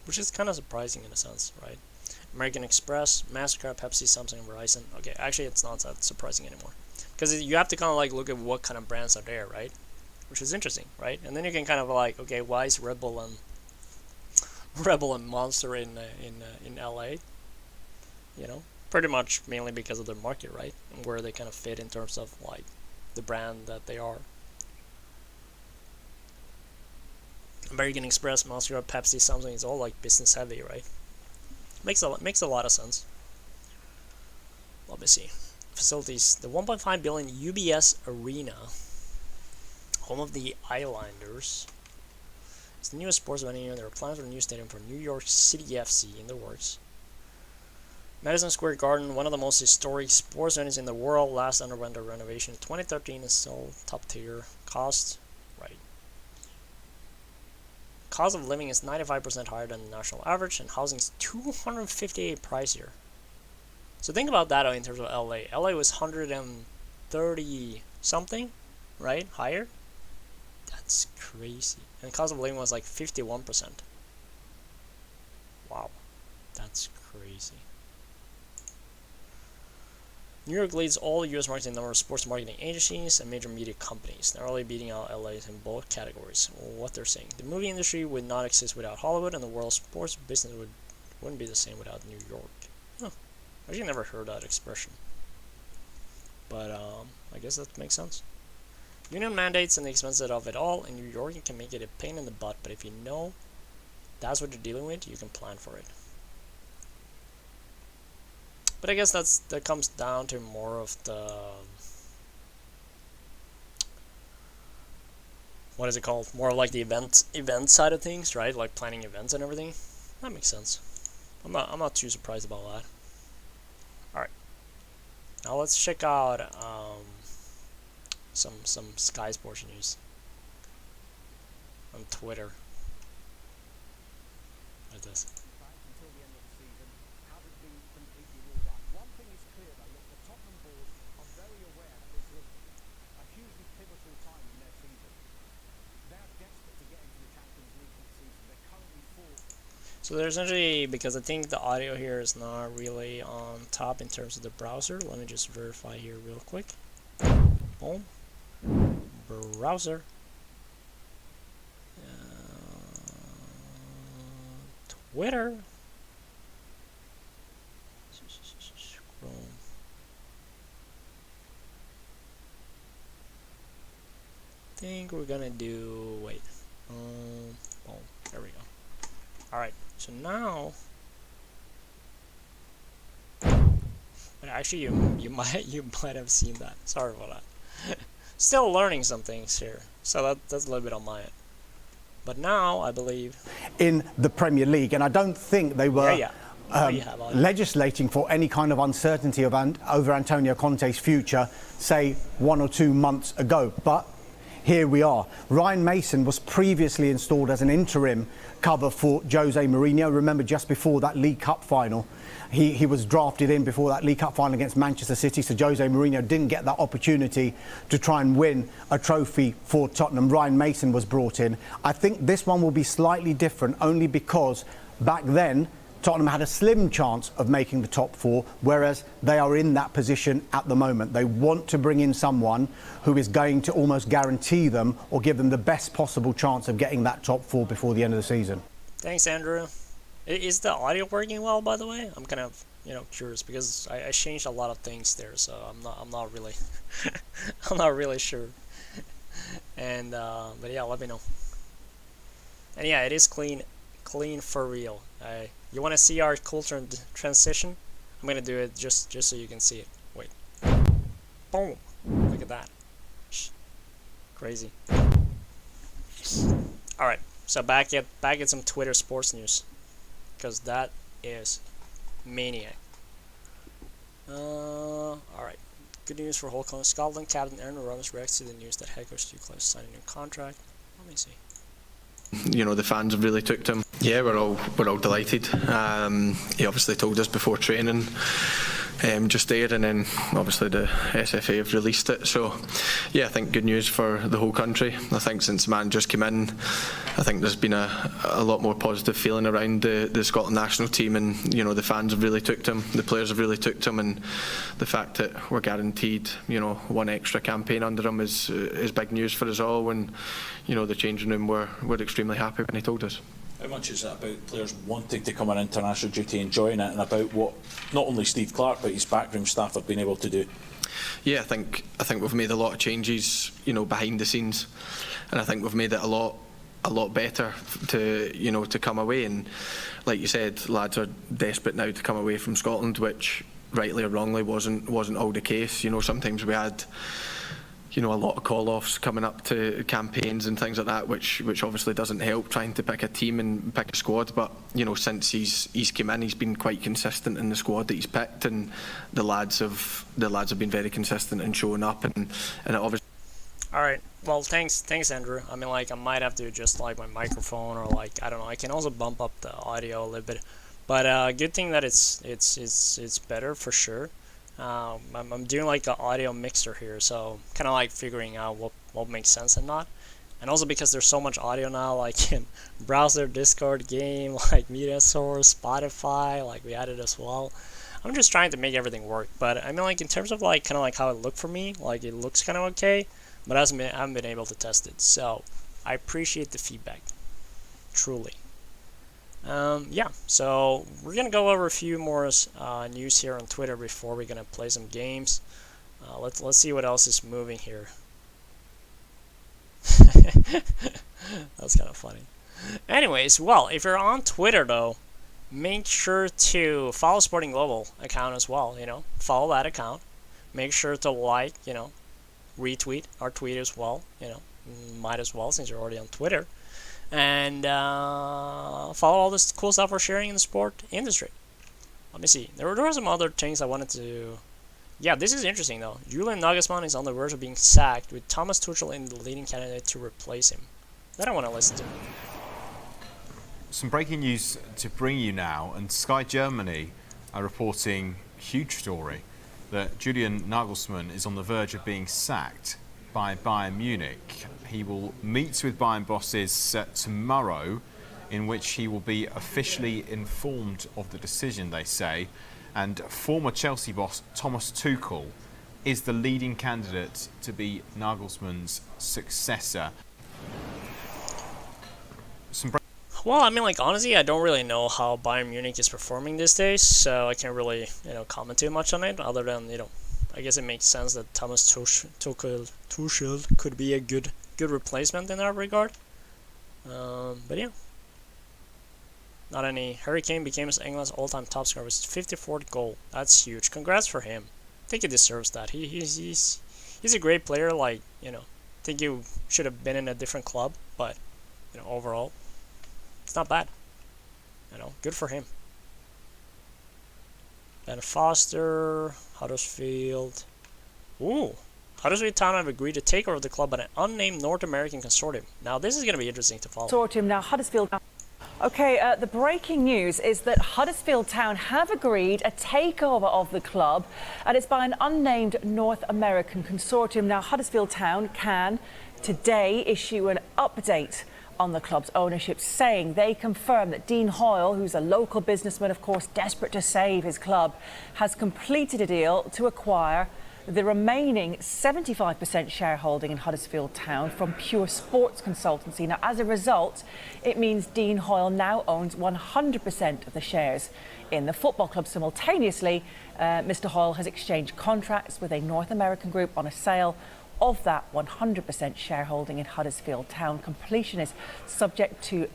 which is kind of surprising in a sense, right? American Express, MasterCard, Pepsi, Samsung, Verizon. Okay, actually it's not that surprising anymore, because you have to kind of like look at what kind of brands are there, right? Which is interesting, right? And then you can kind of like, okay, why is Red Bull and Monster in LA? Pretty much mainly because of their market, right? And where they kind of fit in terms of like the brand that they are. American Express, MasterCard, Pepsi, Samsung is all like business heavy, right? Makes a lot of sense. Let me see. Facilities. The 1.5 billion UBS Arena, home of the Islanders, is the newest sports venue, and there are plans for a new stadium for New York City FC in the works. Madison Square Garden, one of the most historic sports venues in the world, last underwent a renovation in 2013 and still top tier. Cost, right. Cost of living is 95% higher than the national average, and housing is $258 pricier. So think about that in terms of LA. LA was 130 something, right? Higher. That's crazy. And cost of living was like 51%. Wow, that's crazy. New York leads all U.S. markets in the number of sports marketing agencies and major media companies, narrowly beating out LA in both categories. What they're saying: the movie industry would not exist without Hollywood, and the world's sports business wouldn't be the same without New York. Huh. I actually never heard that expression, but I guess that makes sense. Union mandates and the expenses of it all in New York, it can make it a pain in the butt, but if you know that's what you're dealing with, you can plan for it. But I guess that comes down to more of the, what is it called? More like the event side of things, right? Like planning events and everything. That makes sense. I'm not too surprised about that. All right. Now let's check out some Sky Sports news on Twitter. Like this. So there's essentially, because I think the audio here is not really on top in terms of the browser. Let me just verify here real quick. Boom. Browser. Twitter. Chrome. I think we're gonna do, wait. Boom. There we go. Alright, so now, but actually you might have seen that. Sorry about that. Still learning some things here, so that's a little bit on my end. But now I believe in the Premier League, and I don't think they were legislating for any kind of uncertainty over Antonio Conte's future, say 1 or 2 months ago. But here we are. Ryan Mason was previously installed as an interim cover for Jose Mourinho. Remember, just before that League Cup final, he was drafted in before that League Cup final against Manchester City, so Jose Mourinho didn't get that opportunity to try and win a trophy for Tottenham. Ryan Mason was brought in. I think this one will be slightly different, only because back then Tottenham had a slim chance of making the top four, whereas they are in that position at the moment. They want to bring in someone who is going to almost guarantee them or give them the best possible chance of getting that top four before the end of the season. Thanks, Andrew. Is the audio working well, by the way? I'm kind of, curious because I changed a lot of things there, so I'm not really, I'm not really sure. And but yeah, let me know. And yeah, it is clean for real. You want to see our cool transition? I'm gonna do it just so you can see it. Wait. Boom! Look at that. Crazy. All right. So back at some Twitter sports news, because that is maniac. All right. Good news for whole Scotland captain Aaron Ramsey reacts to the news that head coach Stu Clive signed a new contract. Let me see. The fans have really took to him. Yeah, we're all delighted. He obviously told us before training, just there, and then obviously the SFA have released it. So, yeah, I think good news for the whole country. I think since the man just came in, I think there's been a lot more positive feeling around the Scotland national team, and the fans have really took to him, the players have really took to him, and the fact that we're guaranteed one extra campaign under him is big news for us all. And the changing room were extremely happy when he told us. How much is it about players wanting to come on international duty, enjoying it, and about what not only Steve Clarke but his backroom staff have been able to do? Yeah, I think we've made a lot of changes, behind the scenes, and I think we've made it a lot better to come away. And like you said, lads are desperate now to come away from Scotland, which rightly or wrongly wasn't all the case. Sometimes we had a lot of call-offs coming up to campaigns and things like that, which obviously doesn't help trying to pick a team and pick a squad. But since he's come in, he's been quite consistent in the squad that he's picked, and the lads have been very consistent in showing up, and it obviously. All right. Well, thanks, Andrew. I mean, I might have to adjust my microphone, or I don't know. I can also bump up the audio a little bit, but good thing that it's better for sure. I'm doing an audio mixer here, so kind of figuring out what makes sense and not. And also because there's so much audio now, in browser, Discord, game, media source, Spotify, we added as well. I'm just trying to make everything work. But I mean, in terms of kind of how it looked for me, it looks kind of okay, but I haven't been able to test it. So I appreciate the feedback, truly. Yeah, so we're gonna go over a few more news here on Twitter before we're gonna play some games. Let's see what else is moving here. That's kind of funny. Anyways, well, if you're on Twitter though, make sure to follow SportIn Global account as well. Follow that account. Make sure to retweet our tweet as well. Might as well since you're already on Twitter. And follow all this cool stuff we're sharing in the sport industry. Let me see. There were some other things I wanted to. Yeah, this is interesting though. Julian Nagelsmann is on the verge of being sacked, with Thomas Tuchel in the leading candidate to replace him. That I want to listen to. Some breaking news to bring you now, and Sky Germany are reporting a huge story that Julian Nagelsmann is on the verge of being sacked by Bayern Munich. He will meet with Bayern bosses tomorrow, in which he will be officially informed of the decision, they say. And former Chelsea boss Thomas Tuchel is the leading candidate to be Nagelsmann's successor. Well, I mean, honestly, I don't really know how Bayern Munich is performing these days, so I can't really, comment too much on it, other than, I guess it makes sense that Thomas Tuchel could be a good replacement in that regard. But yeah. Not any. Harry Kane became England's all-time top scorer with his 54th goal. That's huge. Congrats for him. I think he deserves that. He's a great player. I think he should have been in a different club, but overall, it's not bad. Good for him. Ben Foster, Huddersfield. Ooh, Huddersfield Town have agreed to take over the club by an unnamed North American consortium. Now this is going to be interesting to follow. Consortium now, Huddersfield. Okay, the breaking news is that Huddersfield Town have agreed a takeover of the club, and it's by an unnamed North American consortium. Now, Huddersfield Town can today issue an update on the club's ownership, saying they confirm that Dean Hoyle, who's a local businessman, of course, desperate to save his club, has completed a deal to acquire the remaining 75% shareholding in Huddersfield Town from Pure Sports Consultancy. Now, as a result, it means Dean Hoyle now owns 100% of the shares in the football club. Simultaneously, Mr. Hoyle has exchanged contracts with a North American group on a sale of that 100% shareholding in Huddersfield Town. Completion is subject to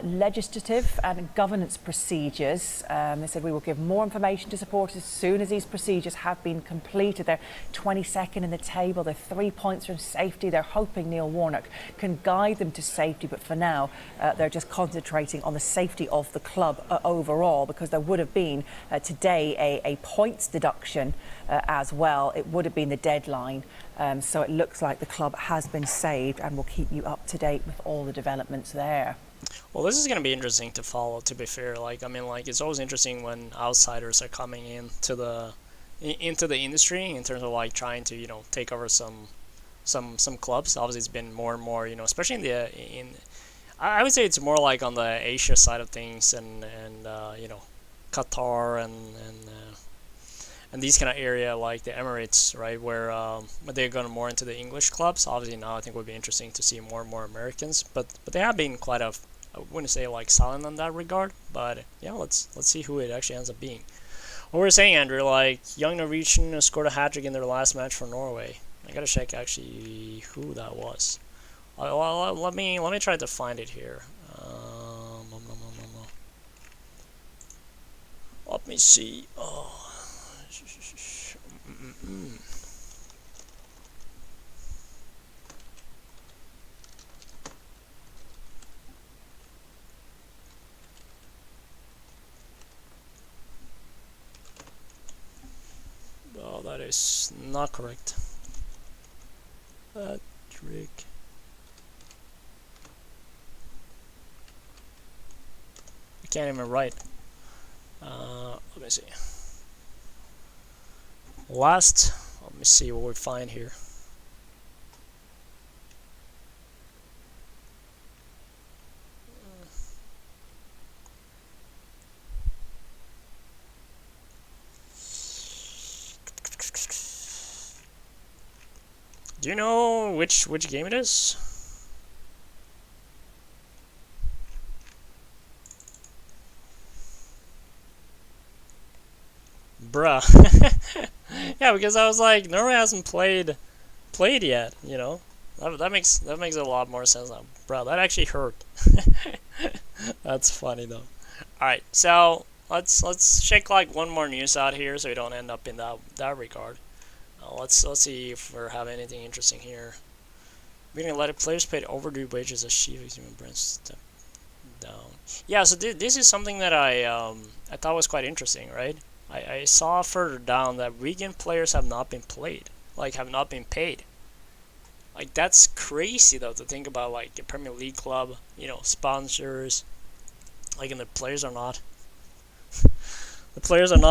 legislative and governance procedures. They said we will give more information to supporters as soon as these procedures have been completed. They're 22nd in the table. They're 3 points from safety. They're hoping Neil Warnock can guide them to safety, but for now they're just concentrating on the safety of the club overall, because there would have been today a points deduction as well. It would have been the deadline. So it looks like the club has been saved, and we'll keep you up to date with all the developments there. Well, this is going to be interesting to follow, to be fair. Like, I mean, like, it's always interesting when outsiders are coming into the industry in terms of like trying to, you know, take over some clubs. Obviously, it's been more and more, you know, especially I would say it's more like on the Asia side of things, and you know, Qatar and these kind of area like the Emirates, right, where they're going more into the English clubs. Obviously now I think it would be interesting to see more and more Americans, but they have been quite I wouldn't say like silent on that regard, but yeah, let's see who it actually ends up being. What we were saying, Andrew, like young Norwegian scored a hat-trick in their last match for Norway. I gotta check actually who that was. Let me try to find it here. Let me see. Oh. Oh, that is not correct. That trick. I can't even write. Let me see. Let me see what we find here. Do you know which game it is? Bruh. Yeah, because I was like, Norway hasn't played yet, you know. That makes a lot more sense now. Bro, that actually hurt. That's funny though. Alright, so let's check like one more news out here so we don't end up in that regard. Let's see if we have anything interesting here. We're gonna let players paid overdue wages as chief executive branch step down. Yeah, so this is something that I thought was quite interesting, right? I saw further down that Wigan players have not been paid. Like, that's crazy though to think about, like a Premier League club, you know, sponsors, like, and the players are not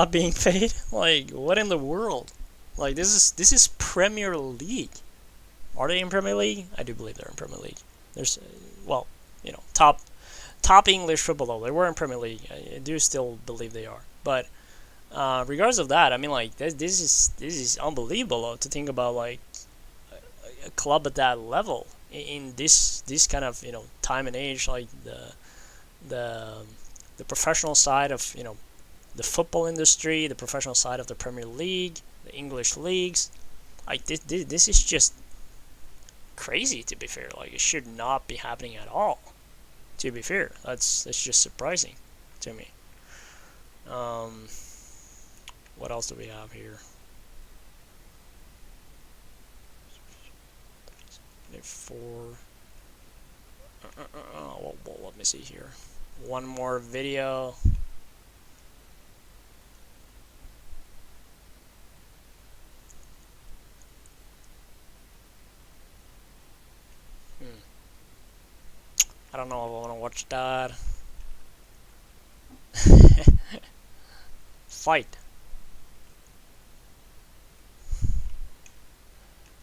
being paid. Like, what in the world? Like, this is Premier League. Are they in Premier League? I do believe they're in Premier League. There's well, you know, top English football though. They were in Premier League. I do still believe they are, but. Regardless of that, I mean, like this is unbelievable though, to think about, like a club at that level in this kind of, you know, time and age, like the professional side of, you know, the football industry, the professional side of the Premier League, the English leagues. Like this is just crazy, to be fair. Like, it should not be happening at all, to be fair. That's just surprising to me. What else do we have here? Well, let me see here. One more video. I don't know if I want to watch that. Fight.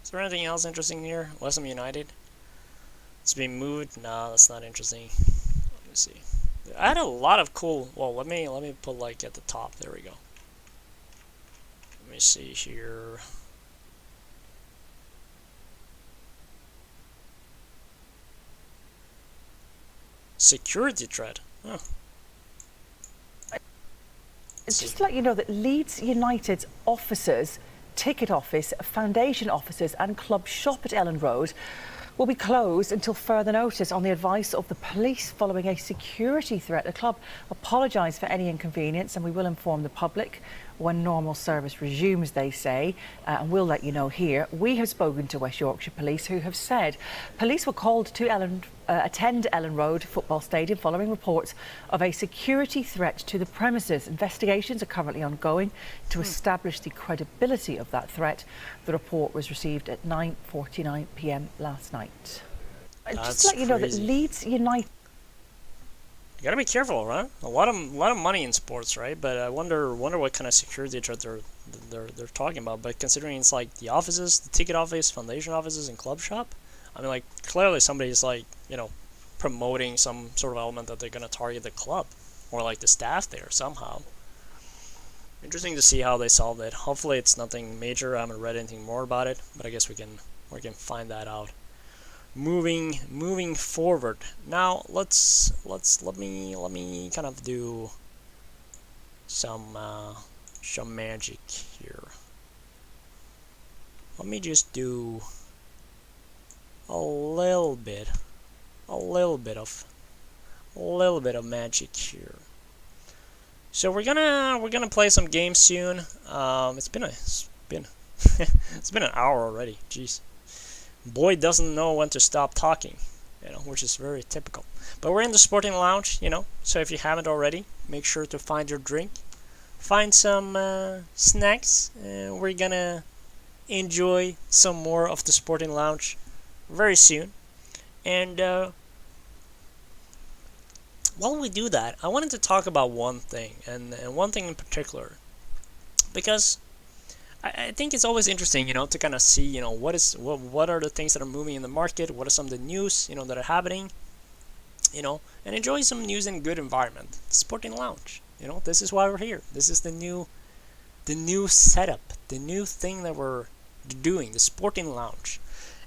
Is there anything else interesting here? West Ham United. It's been moved. No, that's not interesting. Let me see. I had a lot of cool. Well, let me put like at the top. There we go. Let me see here. Security threat. Huh. Just to let you know that Leeds United's offices, ticket office, foundation offices and club shop at Ellen Road will be closed until further notice on the advice of the police following a security threat. The club apologised for any inconvenience and we will inform the public when normal service resumes, they say, and we'll let you know here. We have spoken to West Yorkshire Police, who have said police were called to attend Ellen Road Football Stadium following reports of a security threat to the premises. Investigations are currently ongoing to establish the credibility of that threat. The report was received at 9:49 p.m. last night. Just to let you know that Leeds United... You gotta be careful, right? A lot of money in sports, right? But I wonder what kind of security threat they're talking about. But considering it's like the offices, the ticket office, foundation offices, and club shop, I mean, like clearly somebody's like promoting some sort of element that they're gonna target the club or like the staff there somehow. Interesting to see how they solved it. Hopefully it's nothing major. I haven't read anything more about it, but I guess we can find that out. Moving forward. Now let me kind of do some magic here. Let me just do a little bit of magic here. So we're gonna play some games soon. It's been it's been an hour already. Jeez. Boy doesn't know when to stop talking, which is very typical. But we're in the SportIn Lounge, so if you haven't already, make sure to find your drink, find some snacks, and we're gonna enjoy some more of the SportIn Lounge very soon. And while we do that, I wanted to talk about one thing, and one thing in particular, because I think it's always interesting, to kind of see, what are the things that are moving in the market, what are some of the news, that are happening, and enjoy some news in good environment. SportIn Lounge, this is why we're here. This is the new setup, the new thing that we're doing, the SportIn Lounge.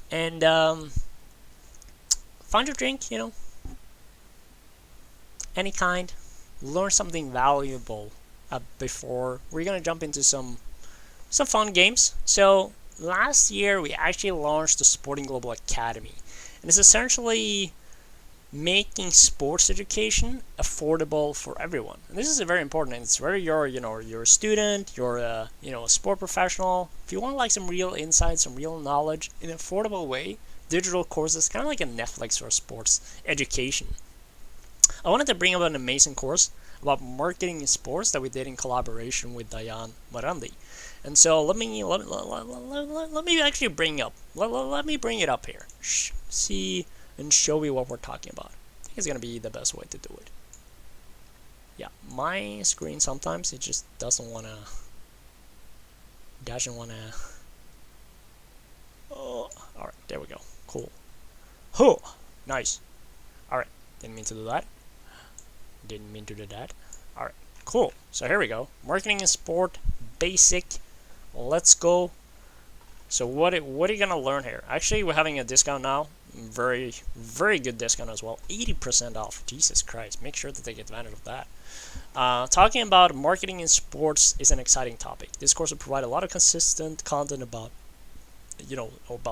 And find your drink, any kind, learn something valuable before we're gonna jump into some fun games. So last year we actually launched the Sporting Global Academy, and it's essentially making sports education affordable for everyone. And this is very important. And it's whether you're a student, you're a sport professional. If you want like some real insights, some real knowledge in an affordable way, digital courses, kind of like a Netflix for sports education. I wanted to bring up an amazing course about marketing in sports that we did in collaboration with Diane Marandi. And so let me actually let me bring it up here. See and show you what we're talking about. I think it's gonna be the best way to do it. Yeah, my screen sometimes it just doesn't wanna. Oh, all right, there we go. Cool. Oh, nice. All right, didn't mean to do that. All right, cool. So here we go. Marketing in sport, basic. Let's go. So what are you gonna learn here? Actually, we're having a discount now. Very, very good discount as well. 80% off. Jesus Christ. Make sure to take advantage of that. Talking about marketing in sports is an exciting topic. This course will provide a lot of consistent content about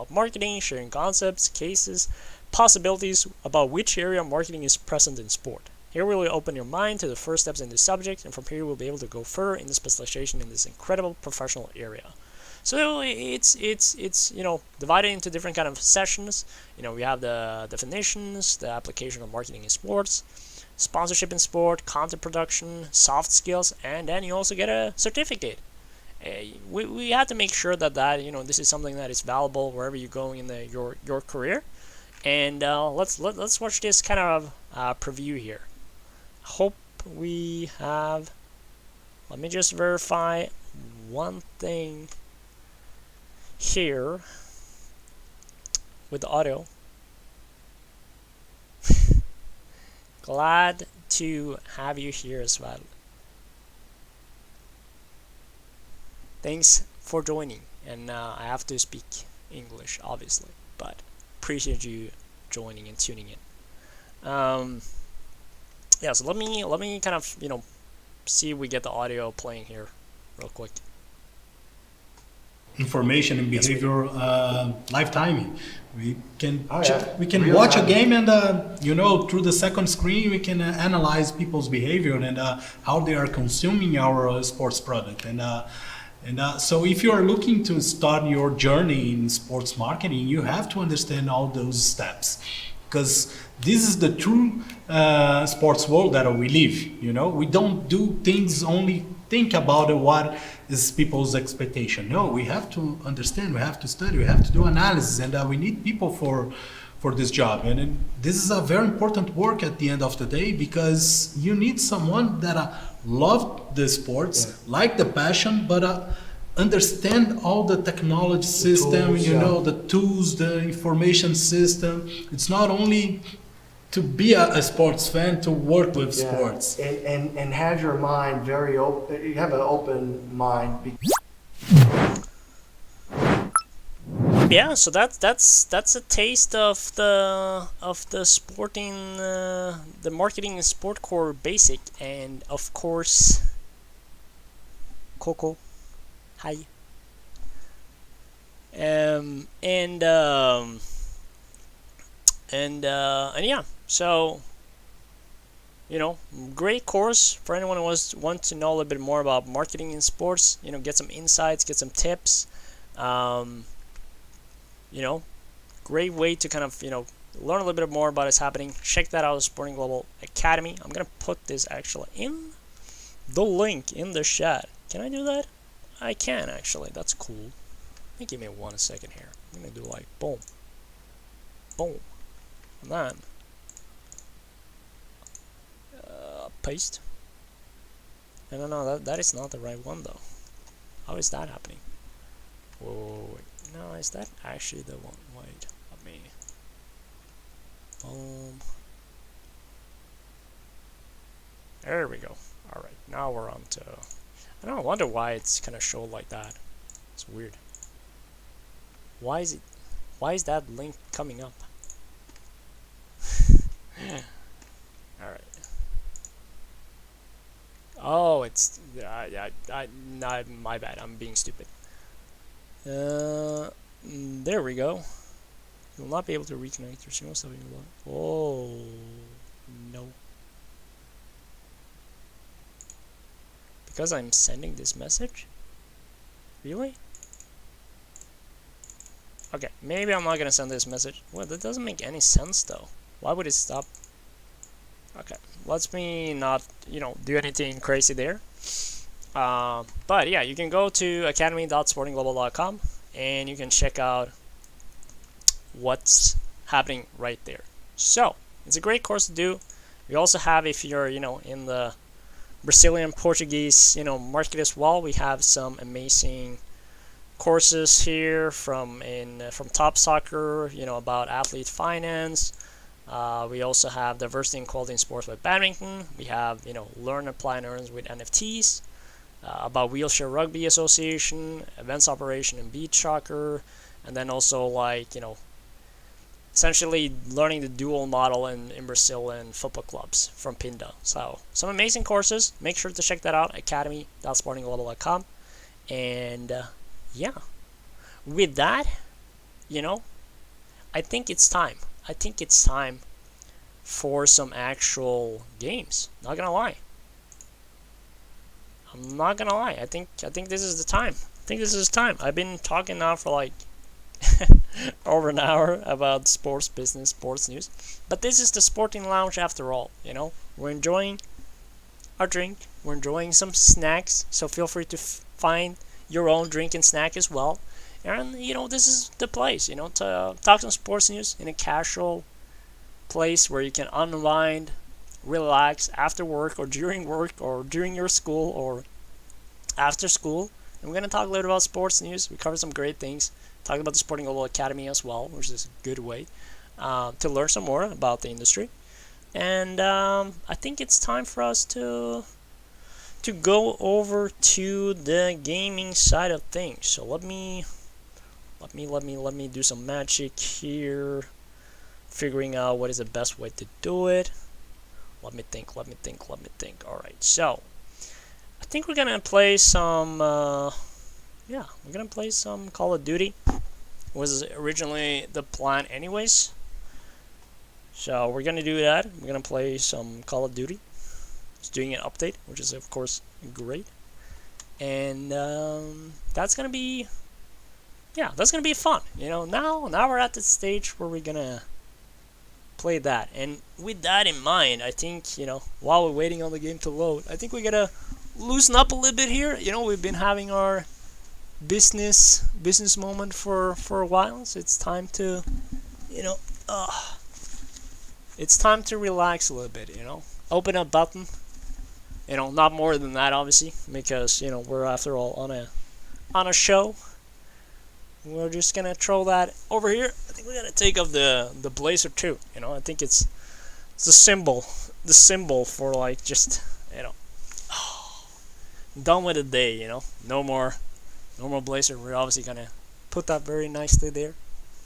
marketing, sharing concepts, cases, possibilities about which area of marketing is present in sport. Here we will open your mind to the first steps in this subject, and from here we'll be able to go further in the specialization in this incredible professional area. So it's divided into different kind of sessions. We have the definitions, the application of marketing in sports, sponsorship in sport, content production, soft skills, and then you also get a certificate. We have to make sure that this is something that is valuable wherever you're going in your career. And let's watch this kind of preview here. Hope we have. Let me just verify one thing here with the audio. Glad to have you here as well. Thanks for joining, and I have to speak English obviously, but appreciate you joining and tuning in. Yeah, so let me kind of see if we get the audio playing here real quick. Information and behavior live timing. We can watch a game and through the second screen we can analyze people's behavior and how they are consuming our sports product. And so if you are looking to start your journey in sports marketing, you have to understand all those steps, because this is the true sports world that we live. We don't do things only think about what is people's expectation. No, we have to understand, we have to study, we have to do analysis, and we need people for this job. And this is a very important work at the end of the day, because you need someone that love the sports, like the passion, but understand all the technology system, the tools, the information system. It's not only to be a sports fan, to work with sports. And have your mind very open. You have an open mind. Yeah, so that's a taste of the sporting, the marketing and sport core basic, and of course, Coco, hi. And yeah, so great course for anyone who wants to know a little bit more about marketing in sports. Get some insights, get some tips. Great way to kind of learn a little bit more about what's happening. Check that out at Sporting Global Academy. I'm gonna put this actually in the link in the chat. Can I do that? I can actually. That's cool. Give me 1 second here. I'm gonna do like boom, boom, and then paste. No, that is not the right one though. How is that happening? Whoa, wait. No, is that actually the one? Wait, let me. There we go. All right, now we're on to. I don't wonder why it's kind of showed like that. It's weird. Why is that link coming up? All right. Oh, it's my bad. I'm being stupid. There we go. You will not be able to reconnect your signal stuff in your life. Oh no. Because I'm sending this message? Really? Okay, maybe I'm not gonna send this message. Well, that doesn't make any sense though. Why would it stop? Okay, let's me not, do anything crazy there. But yeah, you can go to academy.sportingglobal.com and you can check out what's happening right there. So it's a great course to do. We also have, if you're in the Brazilian Portuguese market as well, we have some amazing courses here from Top Soccer, about athlete finance. We also have diversity and quality in sports with badminton. We have learn, apply, and earn with NFTs. About Wheelchair Rugby Association, events operation, and beach soccer, and then also essentially learning the dual model in Brazilian football clubs from Pinda. So some amazing courses. Make sure to check that out, academy.sportingglobal.com. And yeah, with that, I think it's time. I think it's time for some actual games. Not gonna lie. I'm not gonna lie. I think this is the time. I've been talking now for like over an hour about sports business, sports news. But this is the SportIn Lounge after all. We're enjoying our drink. We're enjoying some snacks. So feel free to find your own drink and snack as well. And this is the place. To talk some sports news in a casual place where you can unwind, relax after work or during your school or after school. And we're going to talk a little about sports news. We covered some great things. Talked about the Sporting Global Academy as well, which is a good way to learn some more about the industry. And I think it's time for us to go over to the gaming side of things. So let me do some magic here, figuring out what is the best way to do it. Let me think. All right, so I think we're gonna play some. Yeah, we're gonna play some Call of Duty. It was originally the plan, anyways. So we're gonna do that. We're gonna play some Call of Duty. It's doing an update, which is of course great, and that's gonna be, yeah, that's gonna be fun. You know, now we're at the stage where we're gonna play that, and with that in mind, I think, you know, while we're waiting on the game to load, I think we gotta loosen up a little bit here. You know, we've been having our business moment for a while, so it's time to, you know, it's time to relax a little bit. You know, open up button. You know, not more than that, obviously, because, you know, we're after all on a show. We're just gonna throw that over here. I think we gotta take off the blazer too. You know, I think it's the symbol for, like, just, you know, done with the day. You know, no more blazer. We're obviously gonna put that very nicely there.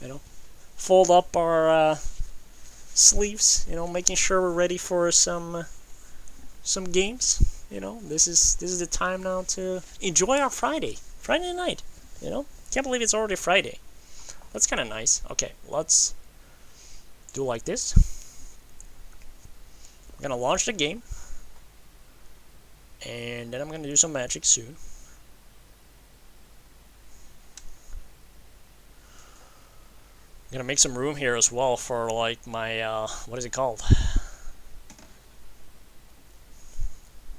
You know, fold up our sleeves. You know, making sure we're ready for some games. You know, this is the time now to enjoy our Friday night. You know, can't believe it's already Friday. That's kind of nice. Okay, let's do like this. I'm gonna launch the game, and then I'm gonna do some magic soon. I'm gonna make some room here as well for, like, my what is it called?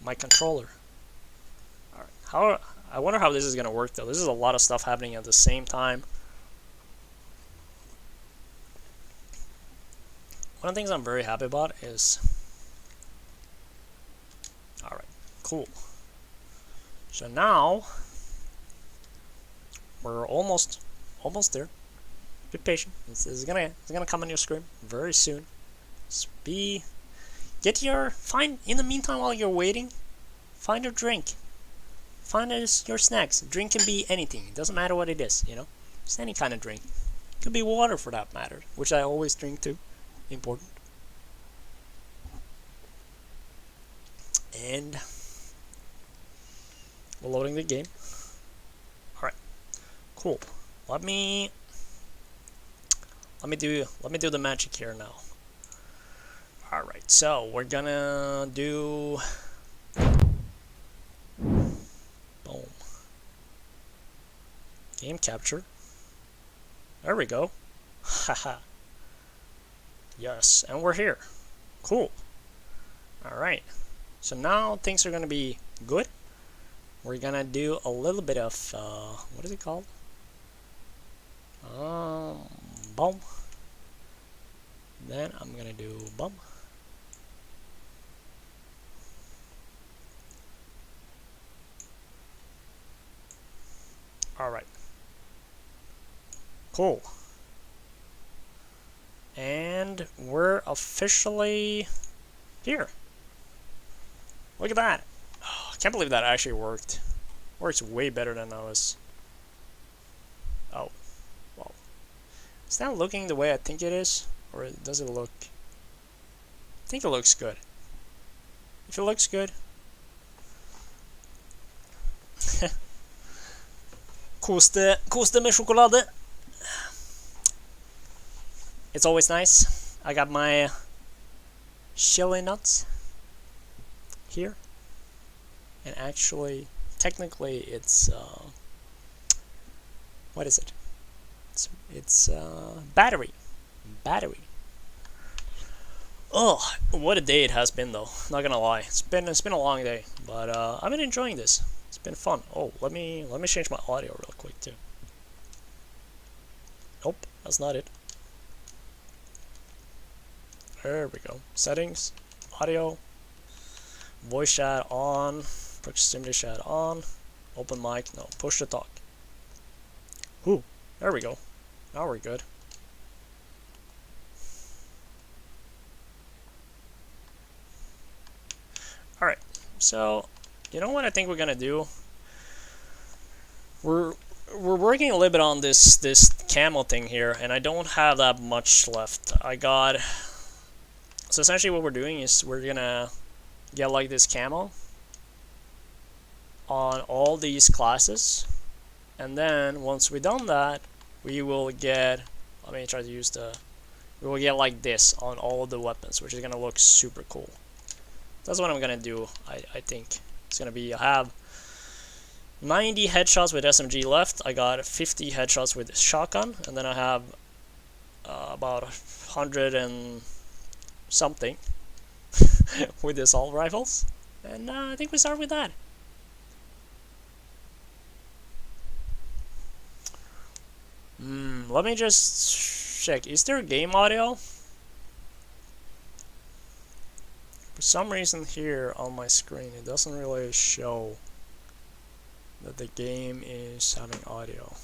My controller. Alright, I wonder how this is gonna work though. This is a lot of stuff happening at the same time. One of the things I'm very happy about is, alright, cool. So now we're almost there. Be patient. This is gonna come on your screen very soon. Just find, in the meantime, while you're waiting, find your drink. Find your snacks. Drink can be anything. It doesn't matter what it is, you know? Just any kind of drink. It could be water for that matter, which I always drink too. Important. And we're loading the game. Alright. Cool. Let me do the magic here now. Alright, so we're gonna do, boom, game capture. There we go. Haha. Yes, and we're here. Cool. Alright, so now things are gonna be good. We're gonna do a little bit of what is it called? Boom. Then I'm gonna do boom. Alright. Cool. And we're officially here. Look at that. Oh, I can't believe that actually worked. Works way better than I was. Oh. Well. Is that looking the way I think it is? Or does it look... I think it looks good. If it looks good... Koste med choklad. It's always nice. I got my chili nuts here. And actually, technically, it's what is it? It's battery. Oh, what a day it has been though. Not gonna lie. It's been a long day, but I've been enjoying this. It's been fun. Oh, let me change my audio real quick too. Nope, that's not it. There we go. Settings, audio, voice chat on, proximity chat on, open mic, no, push to talk. Ooh, there we go. Now we're good. So, you know what I think we're gonna do? We're working a little bit on this camo thing here, and I don't have that much left. So essentially what we're doing is we're gonna get like this camo on all these classes, and then once we've done that, we will get, let me try to use we will get like this on all the weapons, which is gonna look super cool. That's what I'm gonna do. I think it's gonna be, I have 90 headshots with SMG left. I got 50 headshots with shotgun, and then I have about 100 and something with the assault rifles. And I think we start with that. Let me just check. Is there game audio? For some reason here on my screen it doesn't really show that the game is having audio.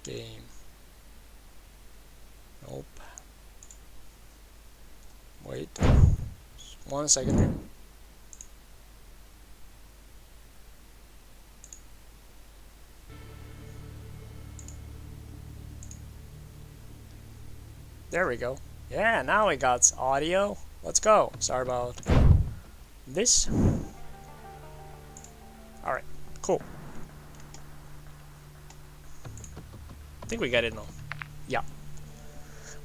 Game. Nope. Wait. 1 second here. There we go. Yeah, now we got audio. Let's go. Sorry about this. Alright, cool. I think we got it now. Yeah.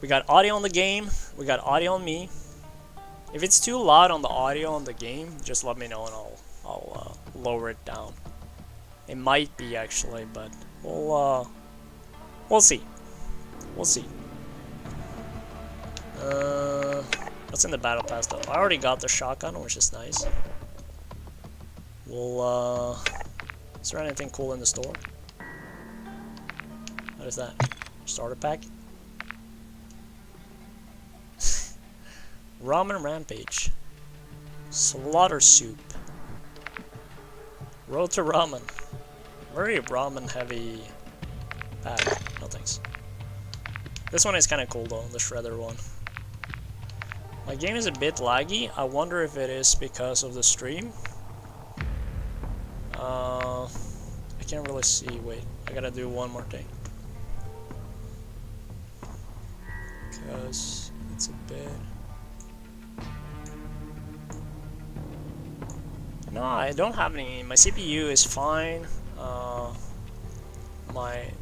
We got audio on the game. We got audio on me. If it's too loud on the audio on the game, just let me know and I'll lower it down. It might be actually, but we'll see. We'll see. What's in the battle pass though? I already got the shotgun, which is nice. Is there anything cool in the store? What is that? Starter pack? Ramen Rampage. Slaughter Soup. Road to Ramen. Very ramen heavy pack. No thanks. This one is kind of cool though, the Shredder one. My game is a bit laggy. I wonder if it is because of the stream. I can't really see. Wait, I gotta do one more thing. Because it's a bit... No, I don't have any. My CPU is fine.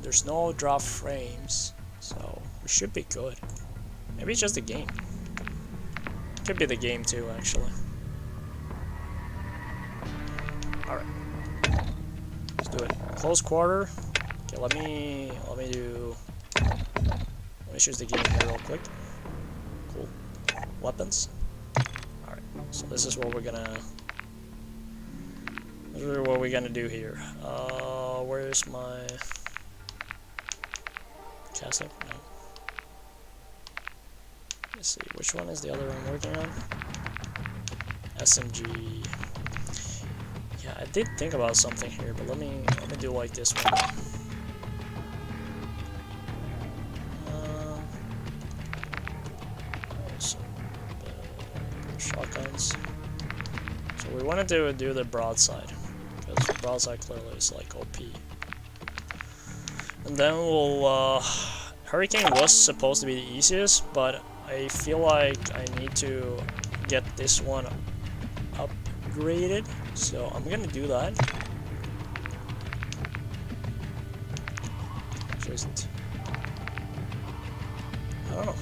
There's no drop frames, so we should be good. Maybe it's just the game. Could be the game too, actually. All right, let's do it. Close quarter. Okay, let me choose the game here real quick. Cool. Weapons. All right. So this is what we're gonna. This is what we're gonna do here. Where's my castle? No. Let's see, which one is the other one working on? SMG. Yeah, I did think about something here, but let me do like this one. Shotguns. So we wanted to do the broadside, because the broadside clearly is like OP. And then we'll Hurricane was supposed to be the easiest, but I feel like I need to get this one upgraded, so I'm gonna do that. Just, I don't know.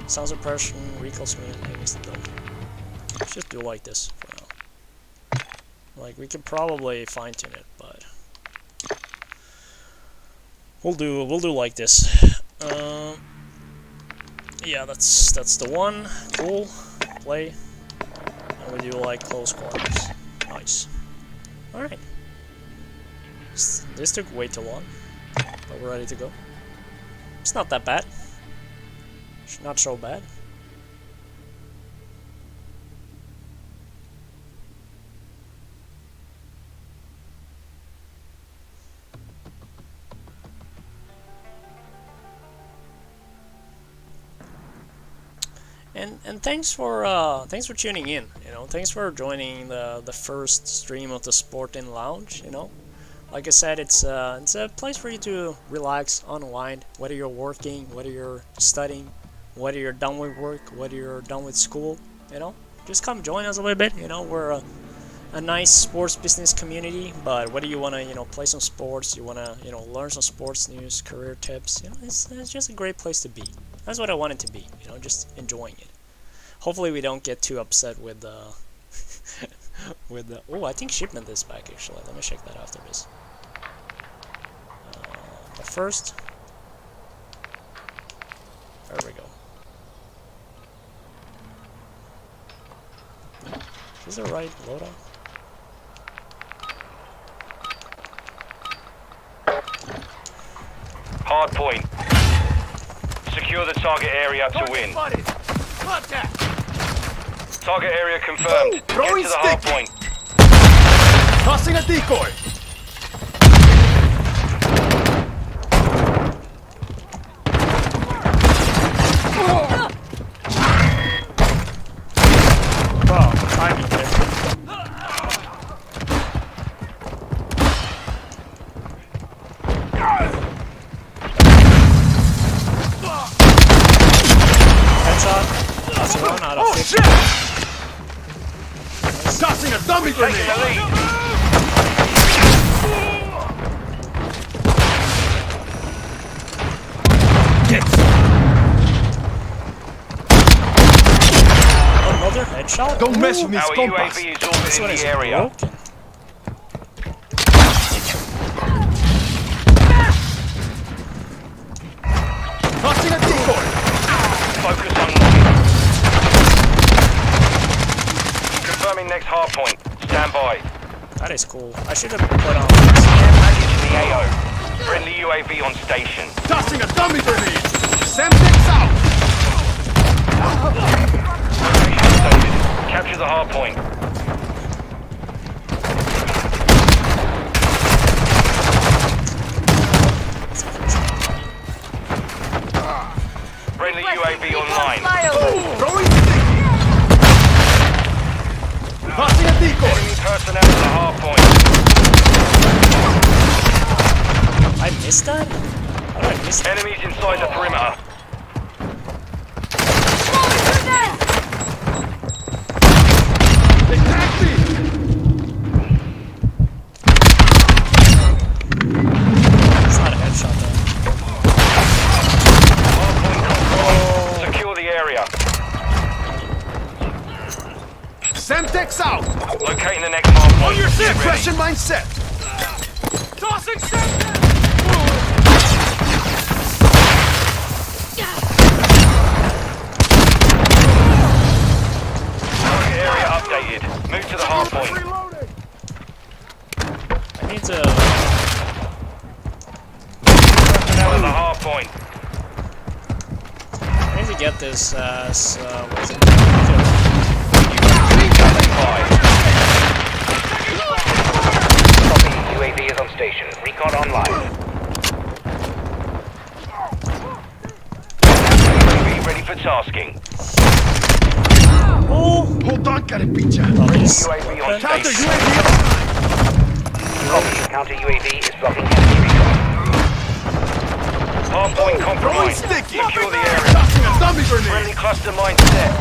Sound suppression, recoil smooth, aiming stability. Let's just do like this for now. Like, we could probably fine tune it, but we'll do like this. Yeah, that's the one. Cool. Play. And we do like close quarters. Nice. Alright. This took way too long, but we're ready to go. It's not that bad. It's not so bad. And thanks for tuning in. Thanks for joining the first stream of the SportIn Lounge. Like I said, it's a place for you to relax, unwind. Whether you're working, whether you're studying, whether you're done with work, whether you're done with school. Just come join us a little bit. We're a nice sports business community. But whether you wanna play some sports, you wanna learn some sports news, career tips. It's just a great place to be. That's what I want it to be. Just enjoying it. Hopefully we don't get too upset with the with the. Oh, I think shipment is back actually. Let me check that after this. But first, there we go. Is this the right loadout? Hard point. Secure the target area to win. Contact! Target area confirmed. Get to the hard point. Tossing a decoy! Timing there. Headshot. That's one out of 50. Tossing a dummy Taking the grenade! lead. Another headshot? Don't mess with me, Our compas! UAV is This one orbiting is the area. broken. Tossing a decoy! Focus on locking. Confirming next hard point. Stand by. That is cool. I should have put on. Care package in the AO. Friendly UAV on station. Tossing a dummy grenade! Semtex out! Location stated. Capture the hard point. Friendly UAV online. Throwing sticky! Tossing a decoy! Enemy personnel at the hard point. I missed that? How did I miss that? Enemies inside the perimeter. They tagged me! It's not a headshot though. Hard point compromised. Secure the area. Semtex out! Locating the next hard point. On your Get ready. suppression mindset! Tossing Semtex! Target area updated. Move to the hard point. I need to. Personnel at the hard point. I need to get this as. What is it? Copy. UAV is on station. Recon online. UAV ready for tasking. Oh! Hold on, gotta beat ya! Please. UAV on Counter station. UAV! Copy. Counter UAV is blocking enemy recon. Hard point Throwing compromised. sticky! Secure the area. Tossing a dummy grenade! Friendly cluster mine set.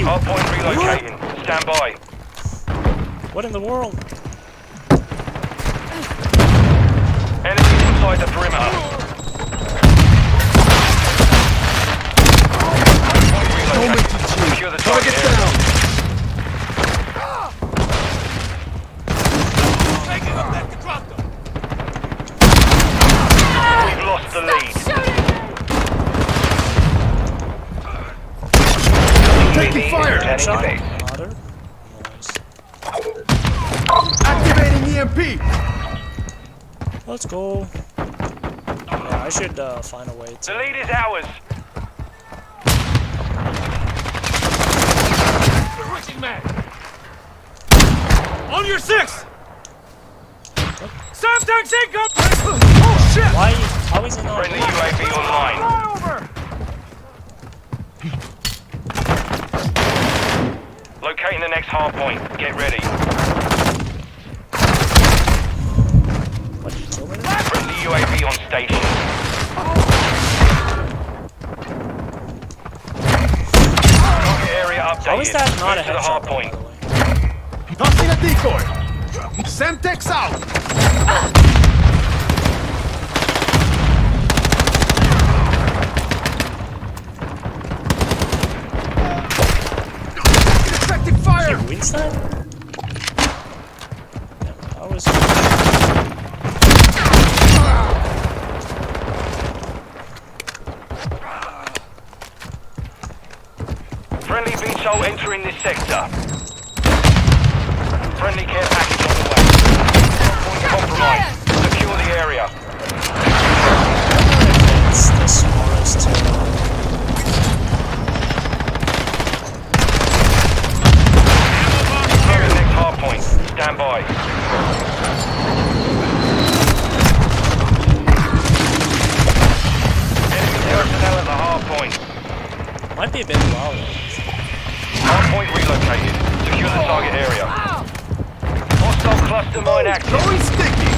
Hard point relocating. Stand by. What in the world? Enemies inside the perimeter. Hard point relocating. Secure the target area. down! We've lost the lead. Taking fire! Returning to Shot. base. Another. Nice. Activating EMP! Let's go. Yeah, I should find a way The to. lead is ours. Switching mag! On your six! Semtex income! Oh shit! Why? How is it not? Friendly UAV hard point. Get ready. What, you killed it? Friendly UAV on station. Target area updated. How is that not a Move to the headshot, hard though, point. by the way? Tossing a decoy. Semtex out. Effective fire. He wins that? Yeah, that was... Friendly VTOL entering this sector. Friendly care package on the way. Point compromised. Secure the area. It's the smallest too. Clear the next hard point. Stand by. Enemy personnel at the hard point. Might be a bit low. Hard point relocated. Secure the target area. Hostile cluster mine active. Going sticky.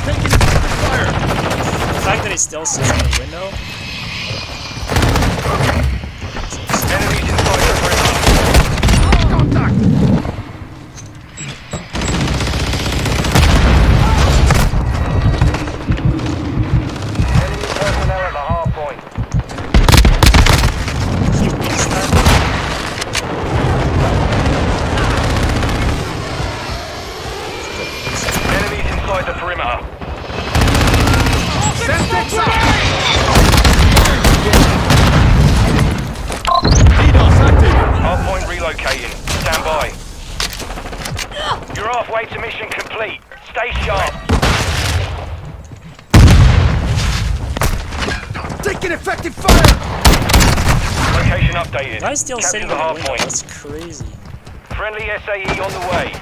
Taking effective fire. The fact that he still sits in the window. Enemies inside the perimeter. Contact. Enemy personnel at the hard point. He wins that. Enemies inside the perimeter. Semtex out. DDoS active. Hard point relocating. Stand by. You're halfway to mission complete. Stay sharp. Taking effective fire. Location updated. Guy's still Capture sitting the in the hard window. point. That's crazy. Friendly SAE on the way.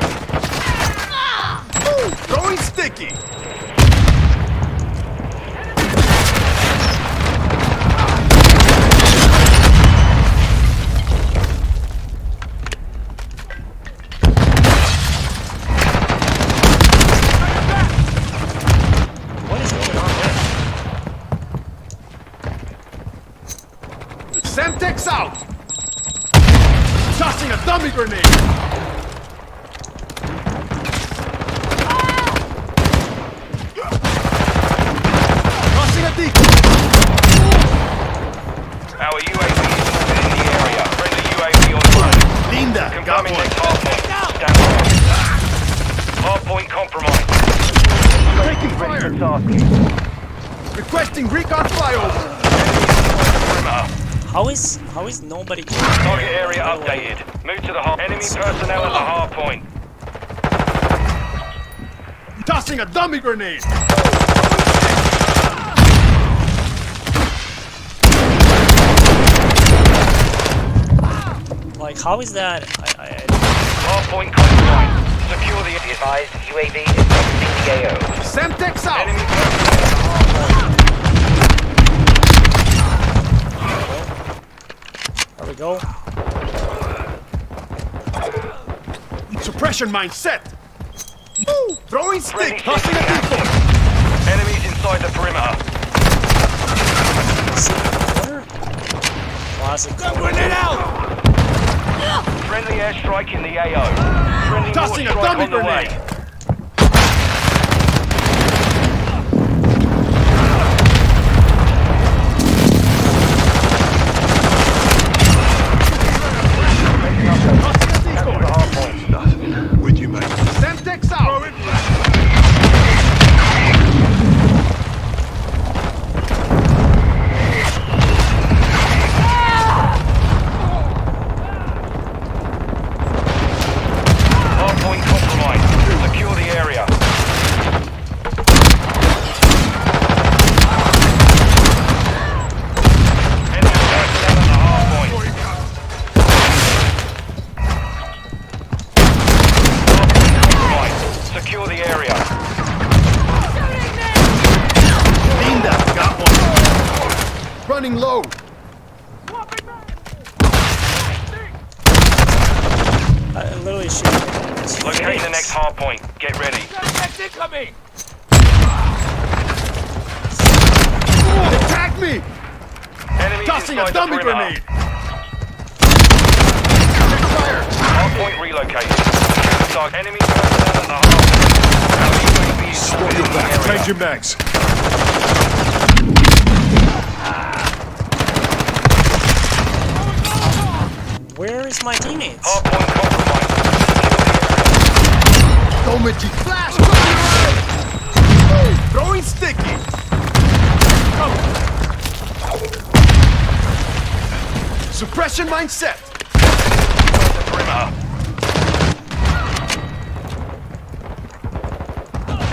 Going sticky. What is going on there? Semtex out. Tossing a dummy grenade. Tossing a decoy. Our UAV is within the area. Friendly UAV on the way. Linda, got Confirming one. next hard point. Stand by. Hard point compromised. Taking Ready for fire. tasking. Requesting recon flyover. Perimeter. How is nobody Target area updated. Move to the hard. Enemy personnel at the hard point. Tossing a dummy grenade. Like, how is that? Hard point compromised. Secure the advised UAV is exiting the AO. Semtex out. Enemy personnel at the hard point. There we go. Suppression mine set. Throwing Friendly stick. Tossing a stick decoy. Enemies inside the perimeter. Classic. Grenade out. Friendly airstrike in the AO. Friendly Tossing a mortar strike dummy on the way. grenade. Capture the hard point. With you, mate. Semtex out. Hard point compromised. Secure the area. Enemy personnel at the hard point. Hard point compromised. Secure the area. Linda, got one. Running low. literally shooting. Locate the next hard point. Get ready. Incoming! Attack me! Enemies Tossing a inside the dummy perimeter. grenade! Fire! Hard point relocated. Enemy personnel at the hard point. Score your back. Changing mags. Where is my teammates? Hard point compromised. Domichi. Flash! Throwing sticky! Suppression mine set! Perimeter.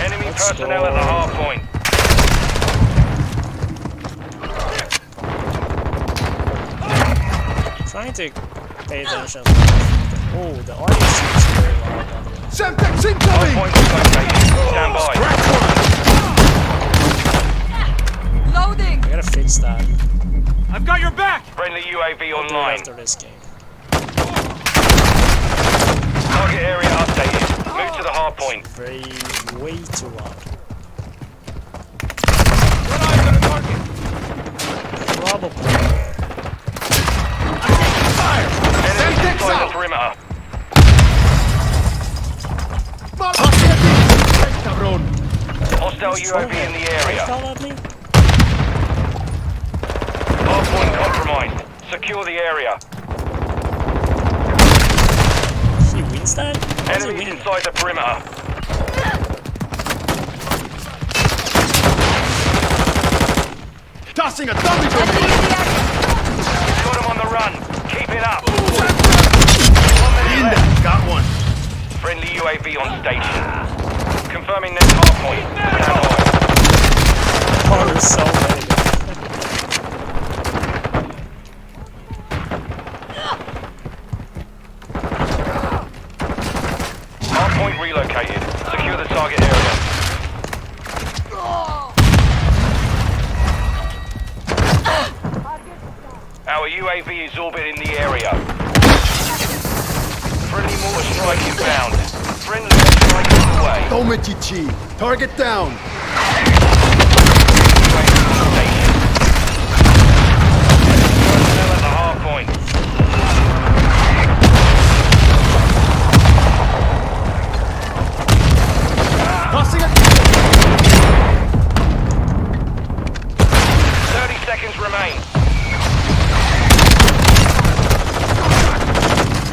Enemy personnel at the hard point. Trying to pay attention. Oh, the audio seems very loud. By the way. Semtex Hard incoming! point relocated. Stand by. Loading! I gotta fix that I've got your back! Friendly UAV I'll do it online. after this game. Target area updated. Move to the hard point. Way too loud. What eyes on the target? Probably. Fire! Enemy Semtex inside the out! perimeter. Cabron! Hostile UAV in the area. Fell at me? Hard point compromised. Secure the area. He wins that? How's he Enemies winning inside the perimeter. Tossing a dummy grenade! Got him on the run. Keep it up. Linda, got one. Friendly UAV on station. Confirming next hard point. Stand by. Oh, there's so many. Hard point relocated. Secure the target area. Our UAV is orbiting the area. Friendly mortar strike inbound. Friendly strike on the way. Domichi. Target down. UAV on station. Personnel at the hard point. Tossing a... 30 seconds remain.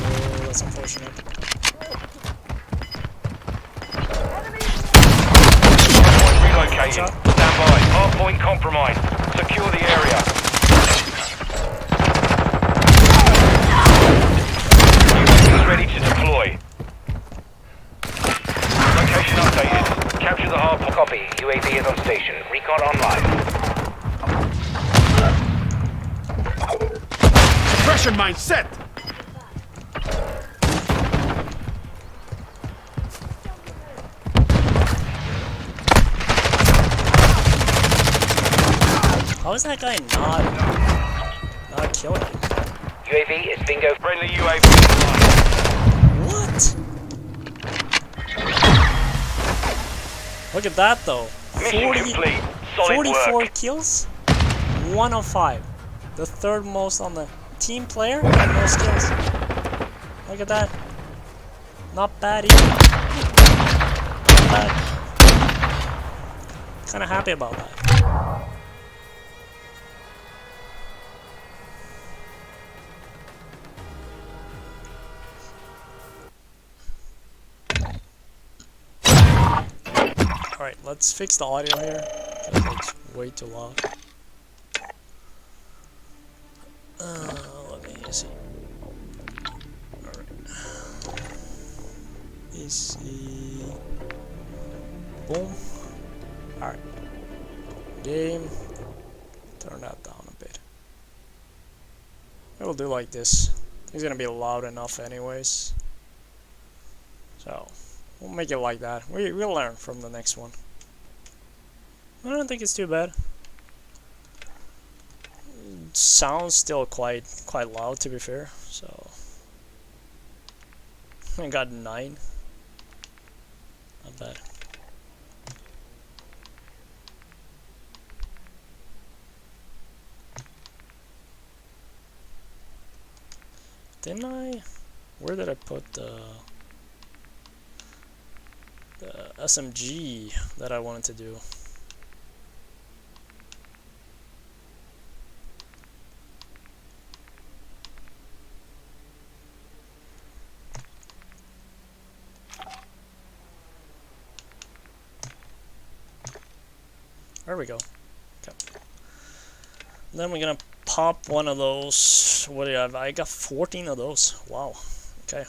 Oh, that's unfortunate. Hardpoint relocating. Stand by. Hardpoint compromised. Secure the area. UAV is ready to deploy. Location updated. Capture the hardpoint. Copy. UAV is on station. Recon online. Suppression mine set! How is that guy not killing him? UAV is bingo. Friendly UAV What? Look at that though. mission complete. Solid 44 work. kills, 1 of 5. The third most on the team player and most kills. Look at that. Not bad either. Not bad. Kinda happy about that. Alright, let's fix the audio here. It's way too loud. Let me see. Alright. Easy. Boom. Alright. Game. Turn that down a bit. It'll do like this. It's gonna be loud enough anyways. So, we'll make it like that. We'll learn from the next one. I don't think it's too bad. Sounds still quite loud, to be fair. So I got 9. Not bad. Didn't I? Where did I put the SMG that I wanted to do? There we go. Okay. Then we're gonna pop one of those. What do you have? I got 14 of those. Wow. Okay.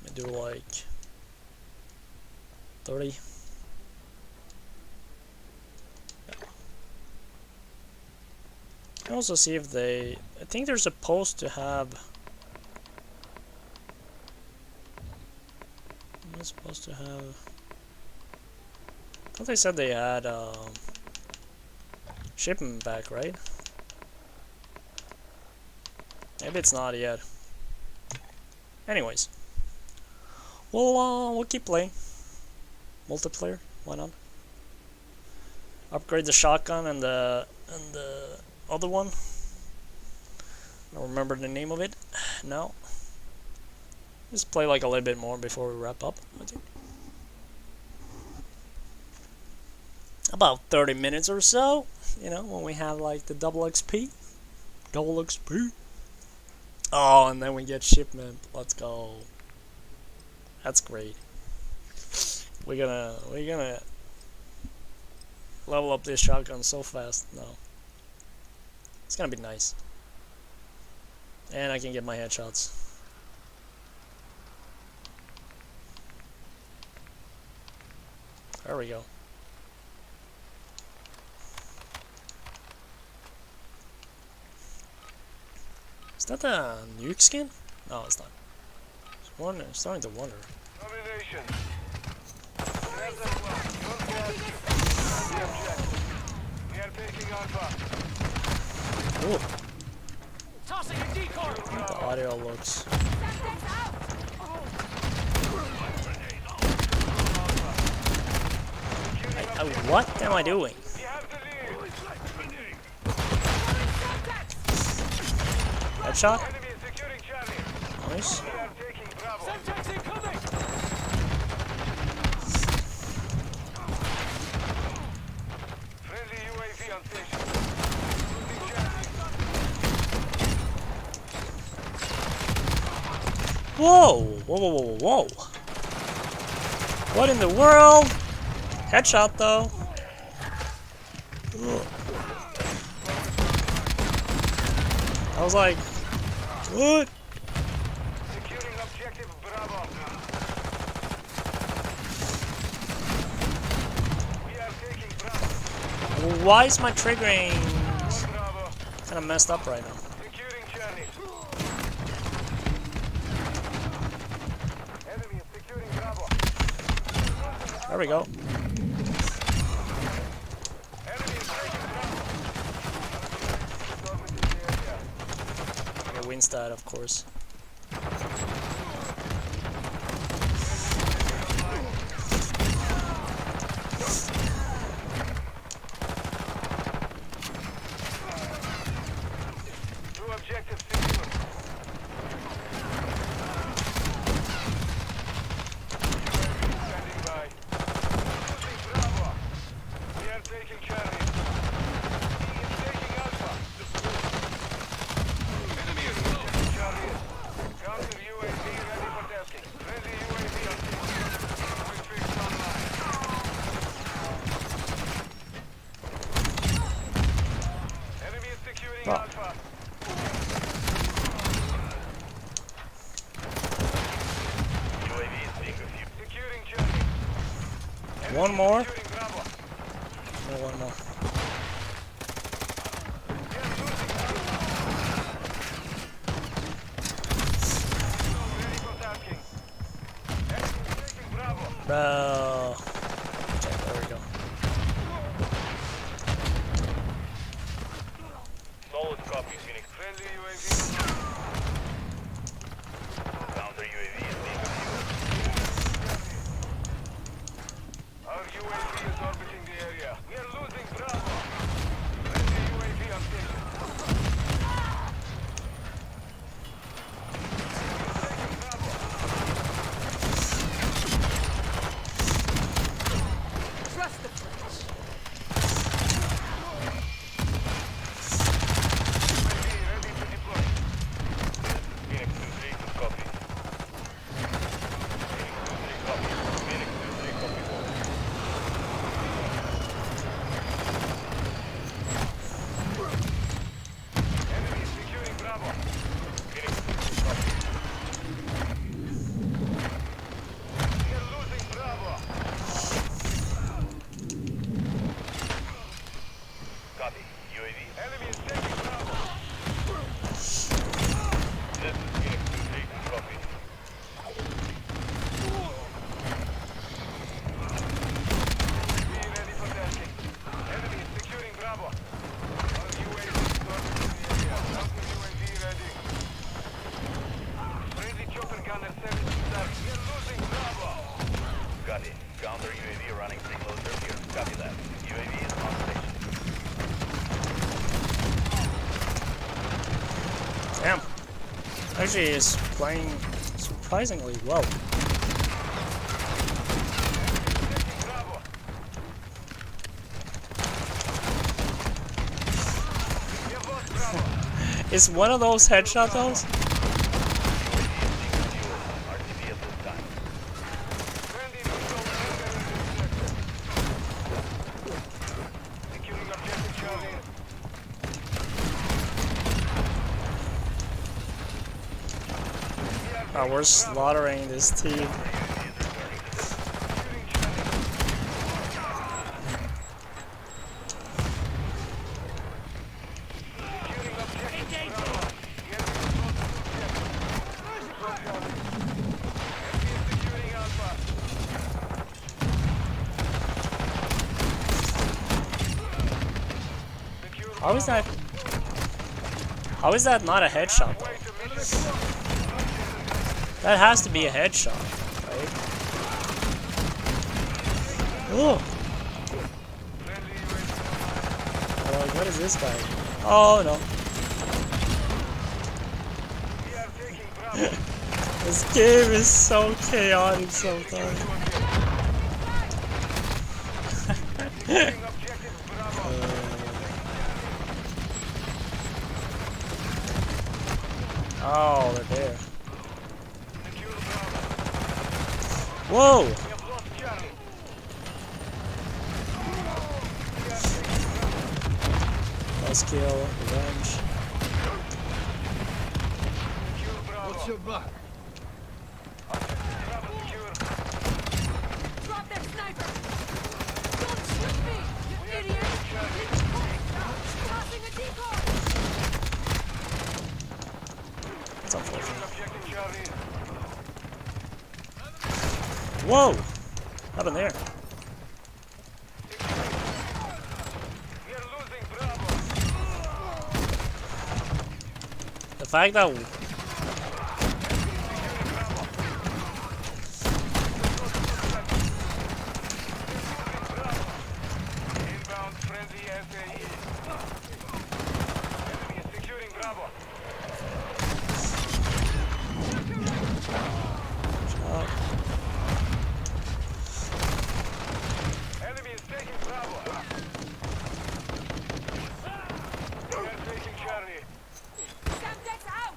Let me do like 30. Yeah. I can also see if they. I think they're supposed to have. Am I supposed to have? I thought they said they had shipment back, right? Maybe it's not yet. Anyways, we'll keep playing multiplayer. Why not? Upgrade the shotgun and the other one. I don't remember the name of it now. Just play like a little bit more before we wrap up, I think. About 30 minutes or so, you know, when we have like the double XP. Double XP. Oh, and then we get shipment. Let's go. That's great. We're gonna level up this shotgun so fast now. It's gonna be nice. And I can get my headshots. There we go. Is that the nuke skin? No, it's not. I'm starting to wonder. Domination. We are taking Alpha. Ooh. Tossing a decoy. The audio looks. What am I doing? Headshot? Nice. Whoa! Whoa, whoa, whoa, whoa! What in the world? Headshot though. Ugh. I was like, what? Securing objective Bravo. We are taking Bravo. Why is my triggering kind of messed up right now? Securing Charlie. Enemy is securing Bravo. There we go. Enemy is taking Bravo. Okay, Winstad, of course. Two objectives secure. Standing by. Losing Bravo. We are taking Charlie. He is taking Alpha. Enemy is taking Charlie. Counter UAV ready for tasking. Friendly UAV on scene. Quick fix online. Enemy is securing Alpha. UAV is being reviewed. Securing Charlie. One more. Securing Bravo. No, one more. Bro. Okay, there we go. Solid copy, Phoenix. Friendly UAV. Counter UAV is being reviewed. UAV is orbiting the area. We are losing Bravo. Friendly UAV on station. Trust the French. UAV ready to deploy. Phoenix 2-3 to copy. Phoenix 2-3 copy. Phoenix 2-3 copy. Enemy is securing Bravo. Phoenix 2-3 copy. We are losing Bravo. Copy. UAV. Enemy is taking Bravo. This is Phoenix 2-3 to copy. Be ready for tasking. Enemy is securing Bravo. Our UAV is orbiting the area. Counter UAV ready. Friendly chopper gunner 7 to start. We are losing Bravo. Got it. Counter UAV running pretty close here. Copy that. UAV is on station. Damn. Actually, is playing surprisingly well. Bravo. We have lost Bravo. It's one of those headshot those. RTB at this time. Friendly missile securing objective Charlie. We're slaughtering this team. How is that? How is that not a headshot though? That has to be a headshot, right? Oh. Like, what is this guy? Oh no. This game is so chaotic sometimes. Oh, they're there. Whoa! Nice kill, revenge. What's your buck? Drop that sniper! Don't shoot me, you idiot! Tossing a decoy! That's unfortunate. Whoa! What happened there? The fact that Inbound friendly SAE. Enemy is securing Bravo. Enemy is taking Bravo. We are taking Charlie. Semtex out!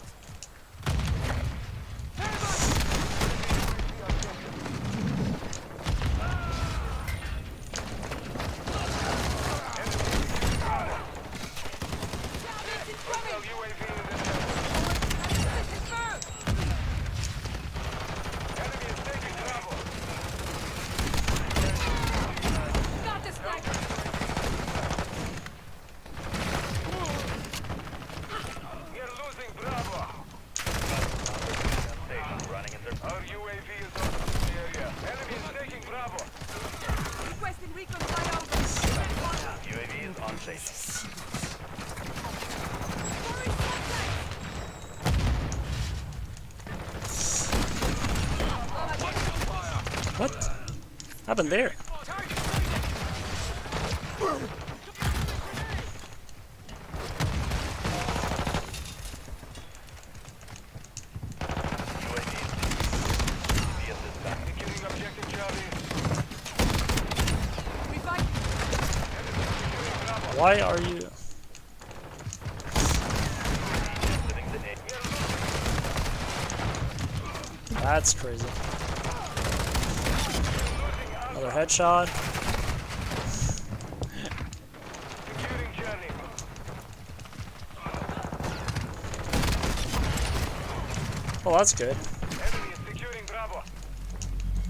Hostile UAV is in Enemy is taking Bravo. Got this sniper! We are losing Bravo. Our UAV is over the area. Enemy is taking Bravo. Requesting recon flyover! UAV is on station. what happened there? Securing objective Charlie. Why are you? That's crazy. Another headshot. Securing Charlie. Well, that's good. Enemy is securing Bravo.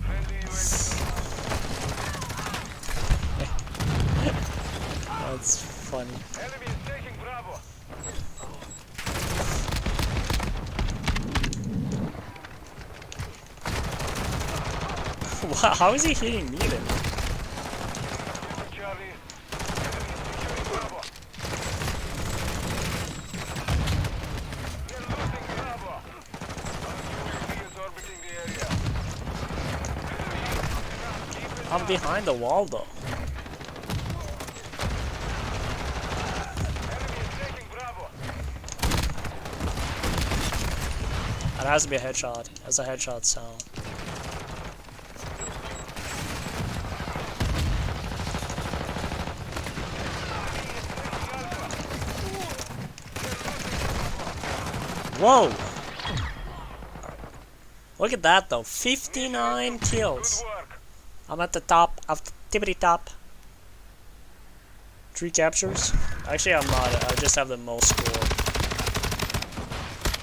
Friendly UAV. That's funny. Enemy is taking Bravo. Wow, how is he hitting me then? Charlie. Enemy is securing Bravo. We are losing Bravo. UAV is orbiting the area. I'm behind the wall though. Enemy is taking Bravo. That has to be a headshot. That's a headshot sound. Whoa! Look at that though, 59 kills. I'm at the top of the tippity top. 3 captures. Actually, I'm not. I just have the most score.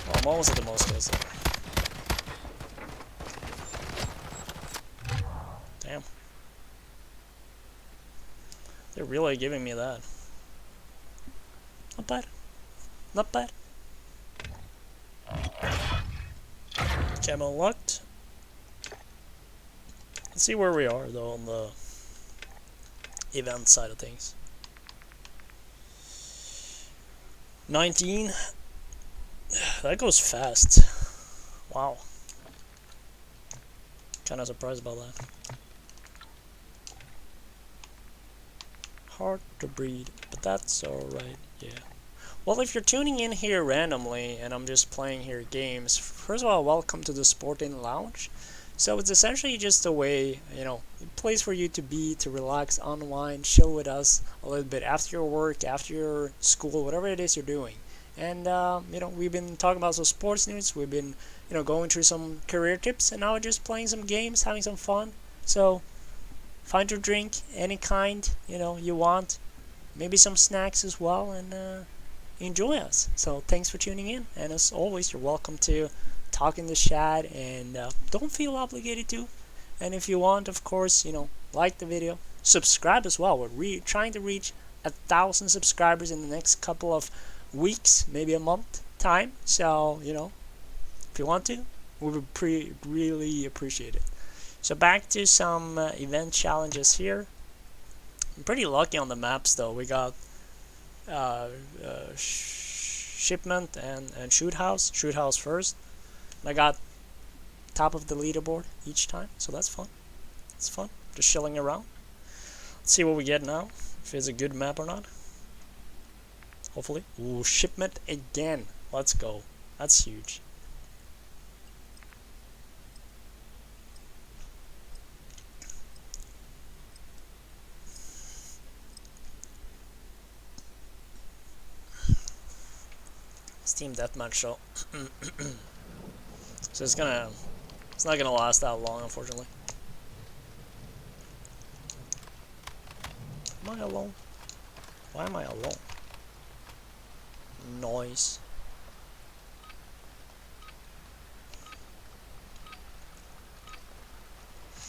Well, I'm almost at the most kills. Damn. They're really giving me that. Not bad. Not bad. Camo locked. Let's see where we are though on the event side of things. 19. That goes fast. Wow. Kinda surprised about that. Hard to breathe, but that's alright, yeah. Well, if you're tuning in here randomly and I'm just playing here games, first of all, welcome to the SportIn Lounge. So it's essentially just a way, you know, a place for you to be, to relax, unwind, chill with us a little bit after your work, after your school, whatever it is you're doing. And, you know, we've been talking about some sports news, we've been, you know, going through some career tips, and now we're just playing some games, having some fun. So, find your drink, any kind, you know, you want. Maybe some snacks as well, and, enjoy us. So thanks for tuning in, and as always, you're welcome to talk in the chat, and don't feel obligated to. And if you want, of course, you know, like the video, subscribe as well. We're trying to reach 1,000 subscribers in the next couple of weeks, maybe a month time. So, you know, if you want to, we would really appreciate it. So back to some event challenges here. I'm pretty lucky on the maps though. We got shipment and shoot house first. I got top of the leaderboard each time, so that's fun. It's fun, just chilling around. Let's see what we get now, if it's a good map or not. Hopefully. Ooh, shipment again. Let's go. That's huge. Team deathmatch show. So it's not gonna last that long, unfortunately. Am I alone? Why am I alone? Noise.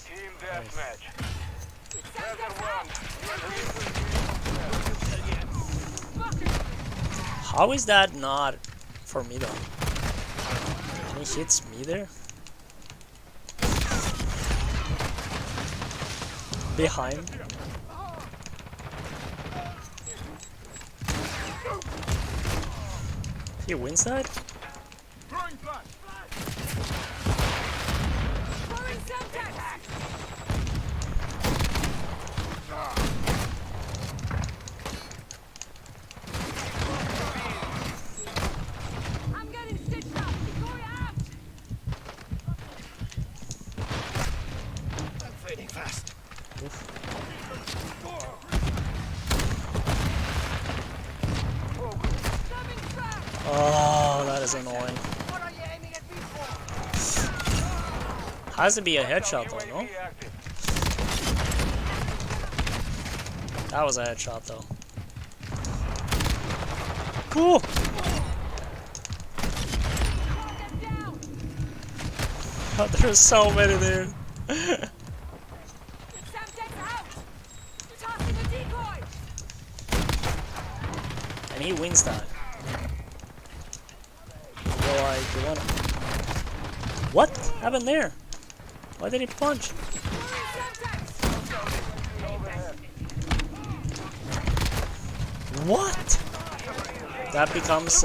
Team deathmatch. How is that not for me though? And he hits me there? Behind. He wins that? is annoying. Has to be a headshot though, no? That was a headshot though. Cool. Oh, there's so many there. And he wins that. Well, like, you wanna... What happened there? Why did he punch? What? That becomes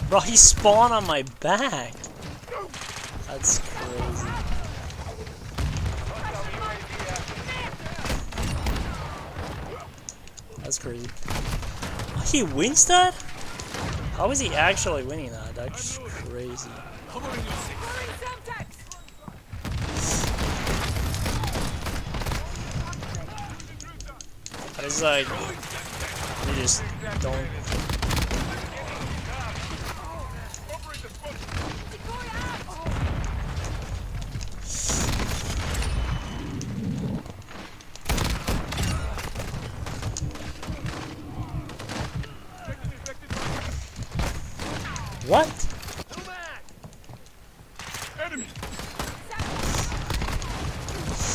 Bro, he spawned on my back. That's crazy. That's crazy. He wins that? How is he actually winning that? That's crazy. It's like, you just don't... What?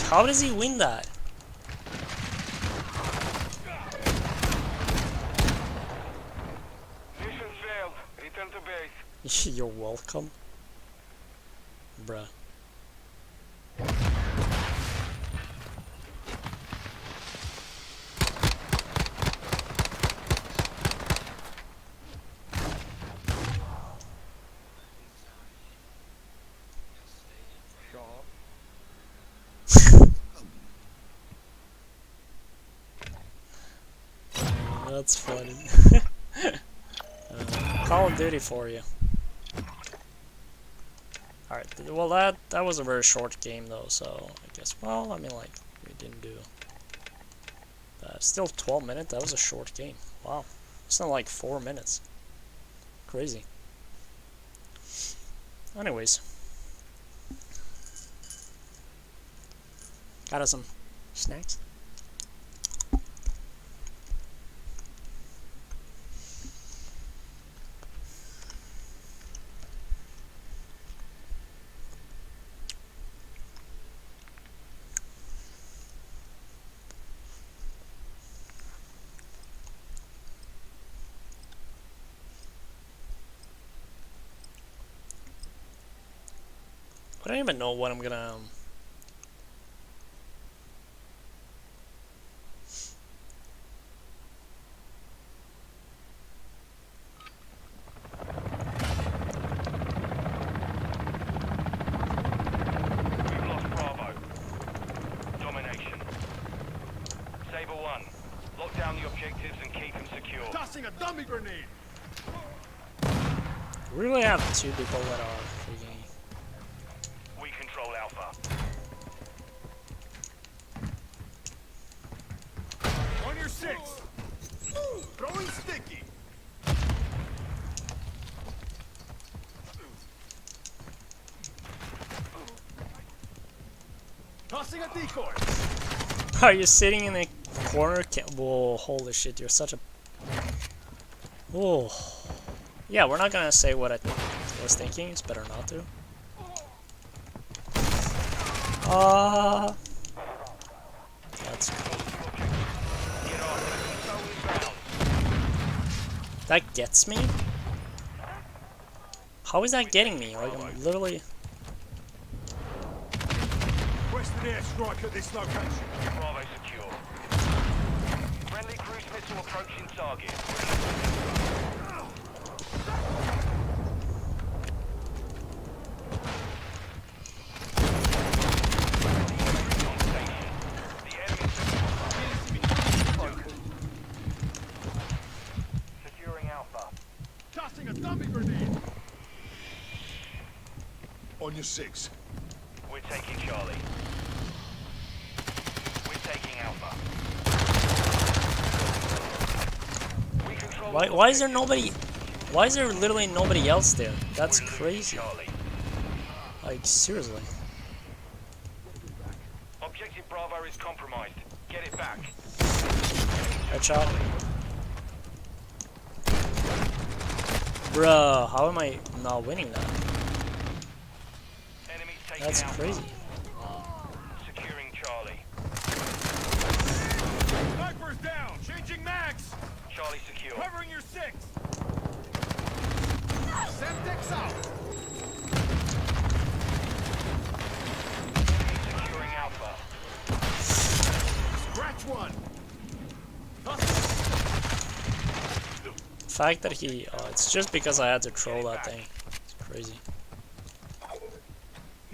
How does he win that? Mission failed. Return to base. You're welcome. Bruh. That's funny. Call of Duty for you. Alright, well that was a very short game though, so I guess, well, I mean, like, we didn't do... still 12 minutes, that was a short game. Wow. It's not like 4 minutes. Crazy. Anyways. Got us some snacks. I don't even know what I'm gonna... We've lost Bravo. Domination. Saber 1. Lock down the objectives and keep them secure. Tossing a dummy grenade. We really have two people that are freaking... We control Alpha. On your 6. Throwing sticky. Tossing a decoy. Are you sitting in a corner? Whoa, holy shit, you're such a... Whoa. Yeah, we're not gonna say what I was thinking, it's better not to. That's cool. That gets me? How is that getting me? Like, I'm literally... Requested airstrike at this location. Bravo secure. Friendly cruise missile approaching target. The enemy On your 6. We're taking Charlie. We're taking Alpha. We control Why is there nobody? Why is there literally nobody else there? That's crazy. Charlie. Like, seriously. Objective Bravo is compromised. Get it back. Headshot. Bruh, how am I not winning that? Enemies taking That's Alpha. crazy. Securing Charlie. Sniper's down. Changing mags. Charlie secure. Covering your 6. Semtex out. Securing Alpha. Scratch 1. The fact that he, it's just because I had to troll that thing. It's crazy.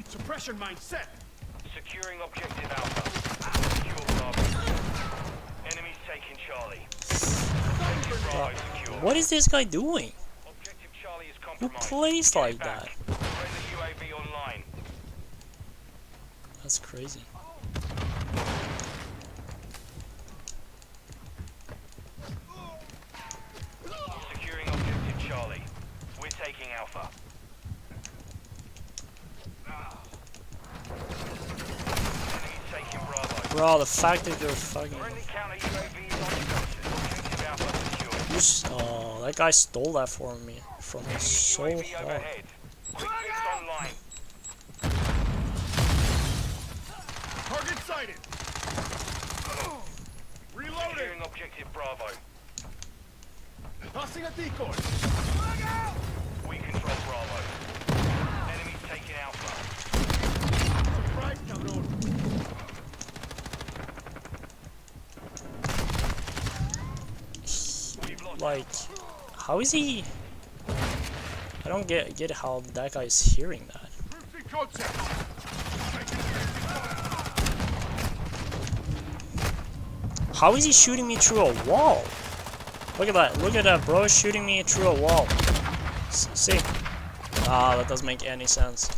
Suppression mine set. Securing objective Alpha. Secure Bravo. Enemies taking Charlie. Objective Bravo secure. What is this guy doing? Objective Charlie is Who compromised. plays Get like it back. that? Friendly UAV online. That's crazy. Securing objective Charlie. We're taking Alpha. Enemies taking Bravo. Bro, the fact that you're fucking... Friendly counter UAV is on your objective Alpha secured. You oh, that guy stole that from me so UAV hard. overhead. Quick fix online. Target sighted. Reloading. Securing objective Bravo. Tossing a decoy. We control Bravo. Enemies taking Alpha. Right, cabrón. We've lost Like, how is he... I don't get how that guy is hearing that. Cruising contact. How is he shooting me through a wall? Look at that. Look at that, bro. Shooting me through a wall. See? Ah, that doesn't make any sense.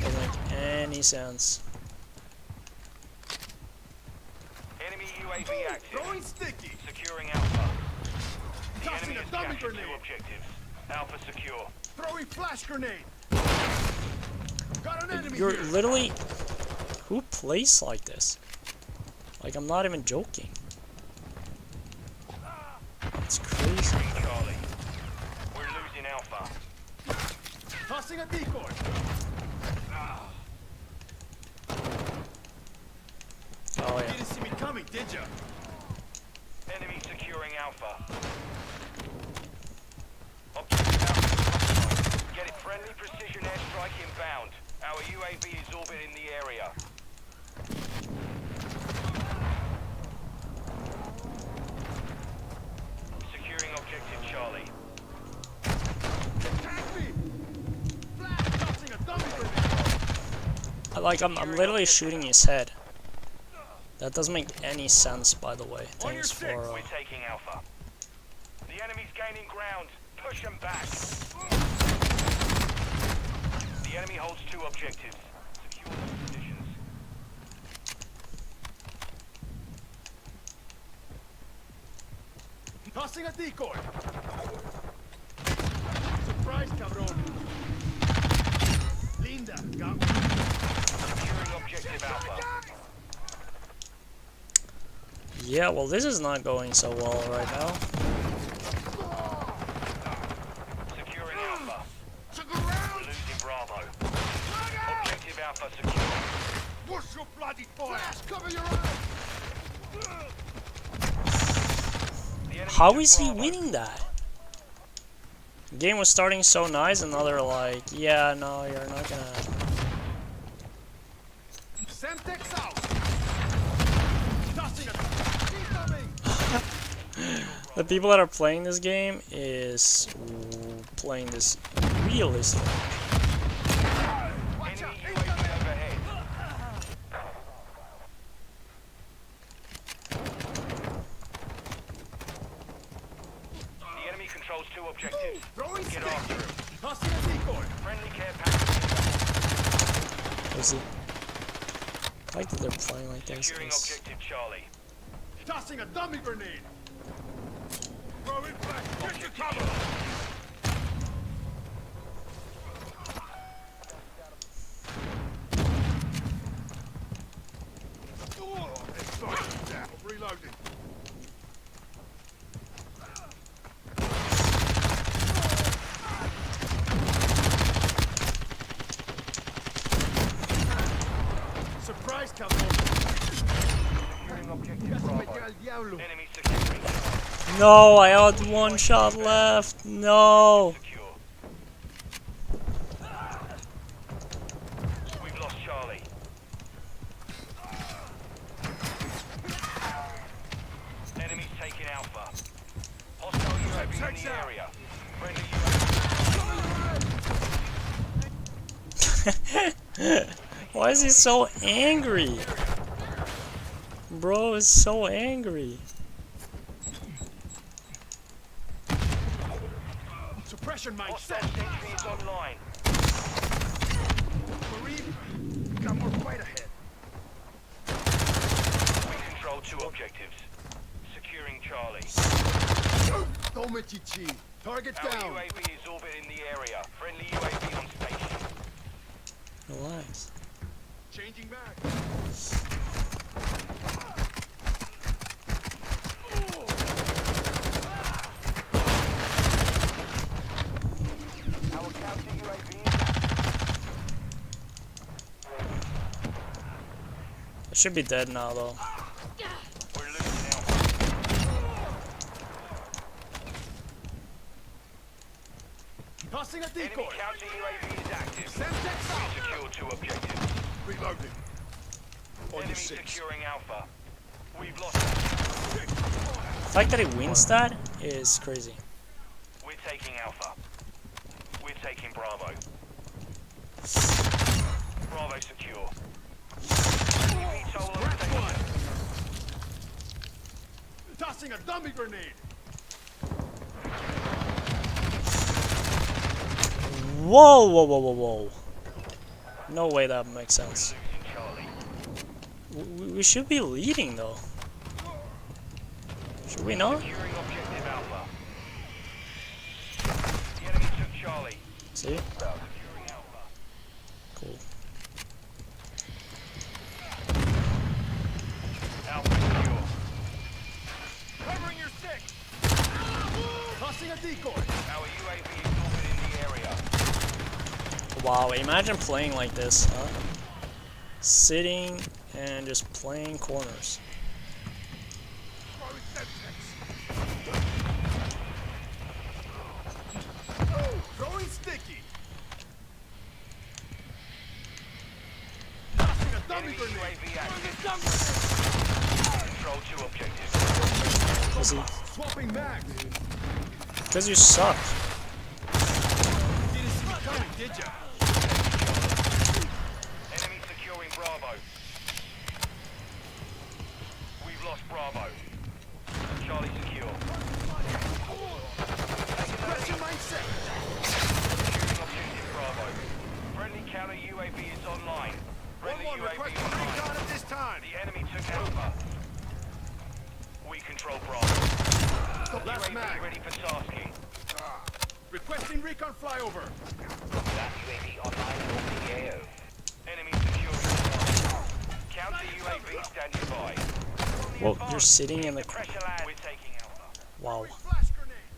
Doesn't make any sense. enemy UAV active. Throwing sticky. Securing Alpha. The Tossing enemy a has dummy captured grenade. 2 objectives. Alpha secure. Throwing flash grenade. Got an enemy You're here. literally... Who plays like this? Like, I'm not even joking. It's crazy. Securing Charlie. We're losing Alpha. Tossing a decoy. Oh, yeah. Didn't see me coming, did ya? Enemy securing Alpha. Objective Alpha. Get it. Friendly precision airstrike inbound. Our UAV is orbiting the area. Securing objective Charlie. Attack me. Flash. Tossing a dummy grenade. Like, I'm literally shooting his head. That doesn't make any sense, by the way. Thanks for... We're taking Alpha. The enemy's gaining ground. Push them back. The enemy holds 2 objectives. Secure the positions. Tossing a decoy. Surprise, cabrón. Linda, got me. Securing objective Alpha. Yeah, well, this is not going so well right now. Securing Alpha. We're losing Bravo. Objective Alpha secure. What's your bloody fire? Cover your eyes. The enemy How took is he Bravo. winning that? The game was starting so nice, and now they're like, yeah, no, you're not gonna... Semtex out. Tossing a The people that are playing this game is playing this realistic. Enemy UAV overhead. The enemy controls 2 objectives. throwing Get stick. after him. Tossing a decoy. Friendly care package Was he? I like that they're playing like this. Securing objective Charlie. Tossing a dummy grenade. Throw it back. Get your cover. Reloading. Surprise cover. Securing objective Bravo. Enemy securing. No, I had one shot left. No. Secure. We've lost Charlie. Enemies taking Alpha. Hostile UAV in the area. Friendly UAV. Why is he so angry? Bro is so angry. Suppression mine Hostile set. sentry is online. Marine, got more fight ahead. We control 2 objectives. Securing Charlie. Domichichi. Target Our down. UAV is orbiting the area. Friendly UAV on station. Relax. Changing back. Our counter UAV is active. I should be dead now though. We're losing Alpha. Tossing a Enemy decoy. counter UAV is active. Send text out. We secured 2 objectives. Reloading. On Enemy your 6. securing Alpha. We've lost. The fact that he wins that is crazy. We're taking Alpha. We're taking Bravo. Bravo secure. Enemy VTOL on station. Tossing a dummy grenade. Whoa, whoa, whoa, whoa, whoa. No way that makes sense. Losing Charlie. We should be leading though. Should we not? Securing objective Alpha. The enemy took Charlie. See? Securing Alpha. Cool. Alpha secure. Covering your 6. Tossing a decoy. Our UAV is orbiting the area. Wow, imagine playing like this, huh? Sitting and just playing corners. Throwing sticky. Tossing a dummy Enemy grenade. UAV active. Control 2 objectives. Cause he, Swapping mags. cause you suck. Didn't see me coming, did ya? Enemy securing Bravo. We've lost Bravo. Charlie secure. Suppression mine set. Securing objective Bravo. Friendly counter UAV is online. Friendly One UAV requesting online. recon at this time. The enemy took Alpha. We control Bravo. Last UAV mag. ready for tasking. Requesting recon flyover. That UAV online and opening AO. Enemy securing Bravo. Counter UAV standing by. Whoa, you're sitting in the. Pressure land. We're taking Alpha. Wow, Flash grenade.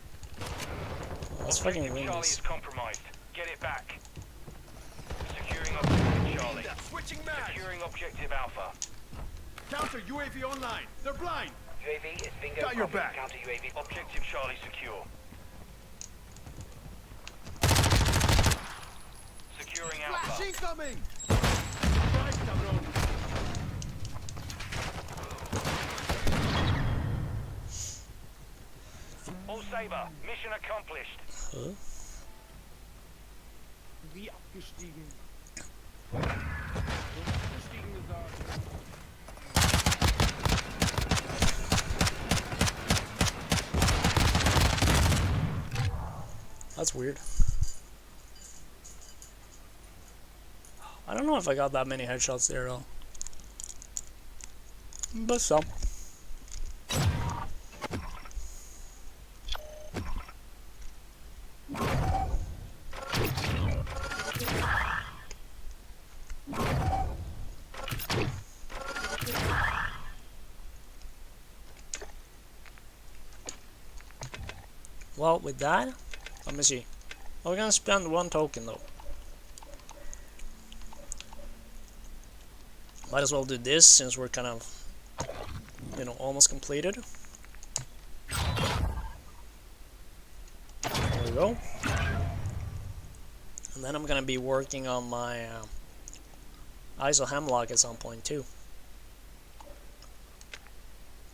let's fucking Objective win Charlie this. is compromised. Get it back. Securing objective Charlie. Switching mags. Securing objective Alpha. Counter UAV online. They're blind. UAV is bingo. Got your back. Counter UAV. Objective Charlie secure. Securing Alpha. Flash incoming. Right, cabrón. All Saber. Mission accomplished. Huh? Wie abgestiegen. Abgestiegen gesagt. That's weird. I don't know if I got that many headshots there though. But some. Well, with that, let me see. We're gonna spend 1 token though. Might as well do this since we're kind of, you know, almost completed. There we go. And then I'm gonna be working on my ISO hemlock at some point too.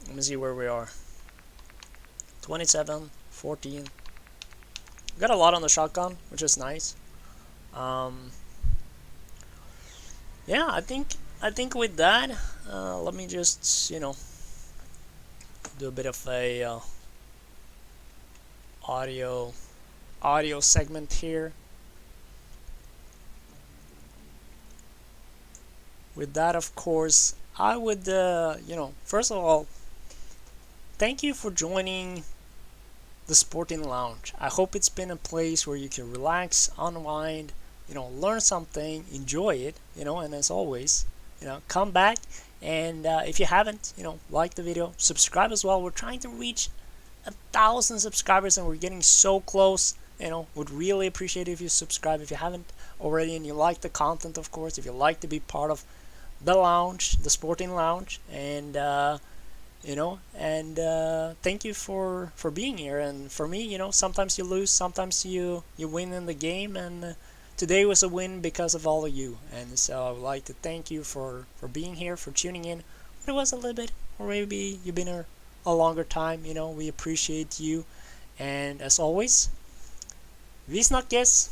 Let me see where we are. 27, 14. Got a lot on the shotgun, which is nice. Yeah, I think with that, let me just, you know, do a bit of a audio segment here. With that, of course, I would, you know, first of all, thank you for joining the SportIn Lounge. I hope it's been a place where you can relax, unwind, you know, learn something, enjoy it, you know, and as always, you know, come back and if you haven't, you know, like the video, subscribe as well. We're trying to reach 1,000 subscribers and we're getting so close. You know, would really appreciate it if you subscribe if you haven't already and you like the content, of course, if you like to be part of the lounge, the SportIn Lounge, and you know, and thank you for being here. And for me, you know, sometimes you lose, sometimes you win in the game, and today was a win because of all of you. And so I would like to thank you for being here, for tuning in. It was a little bit, or maybe you've been here a longer time, you know, we appreciate you. And as always, vi snakkes!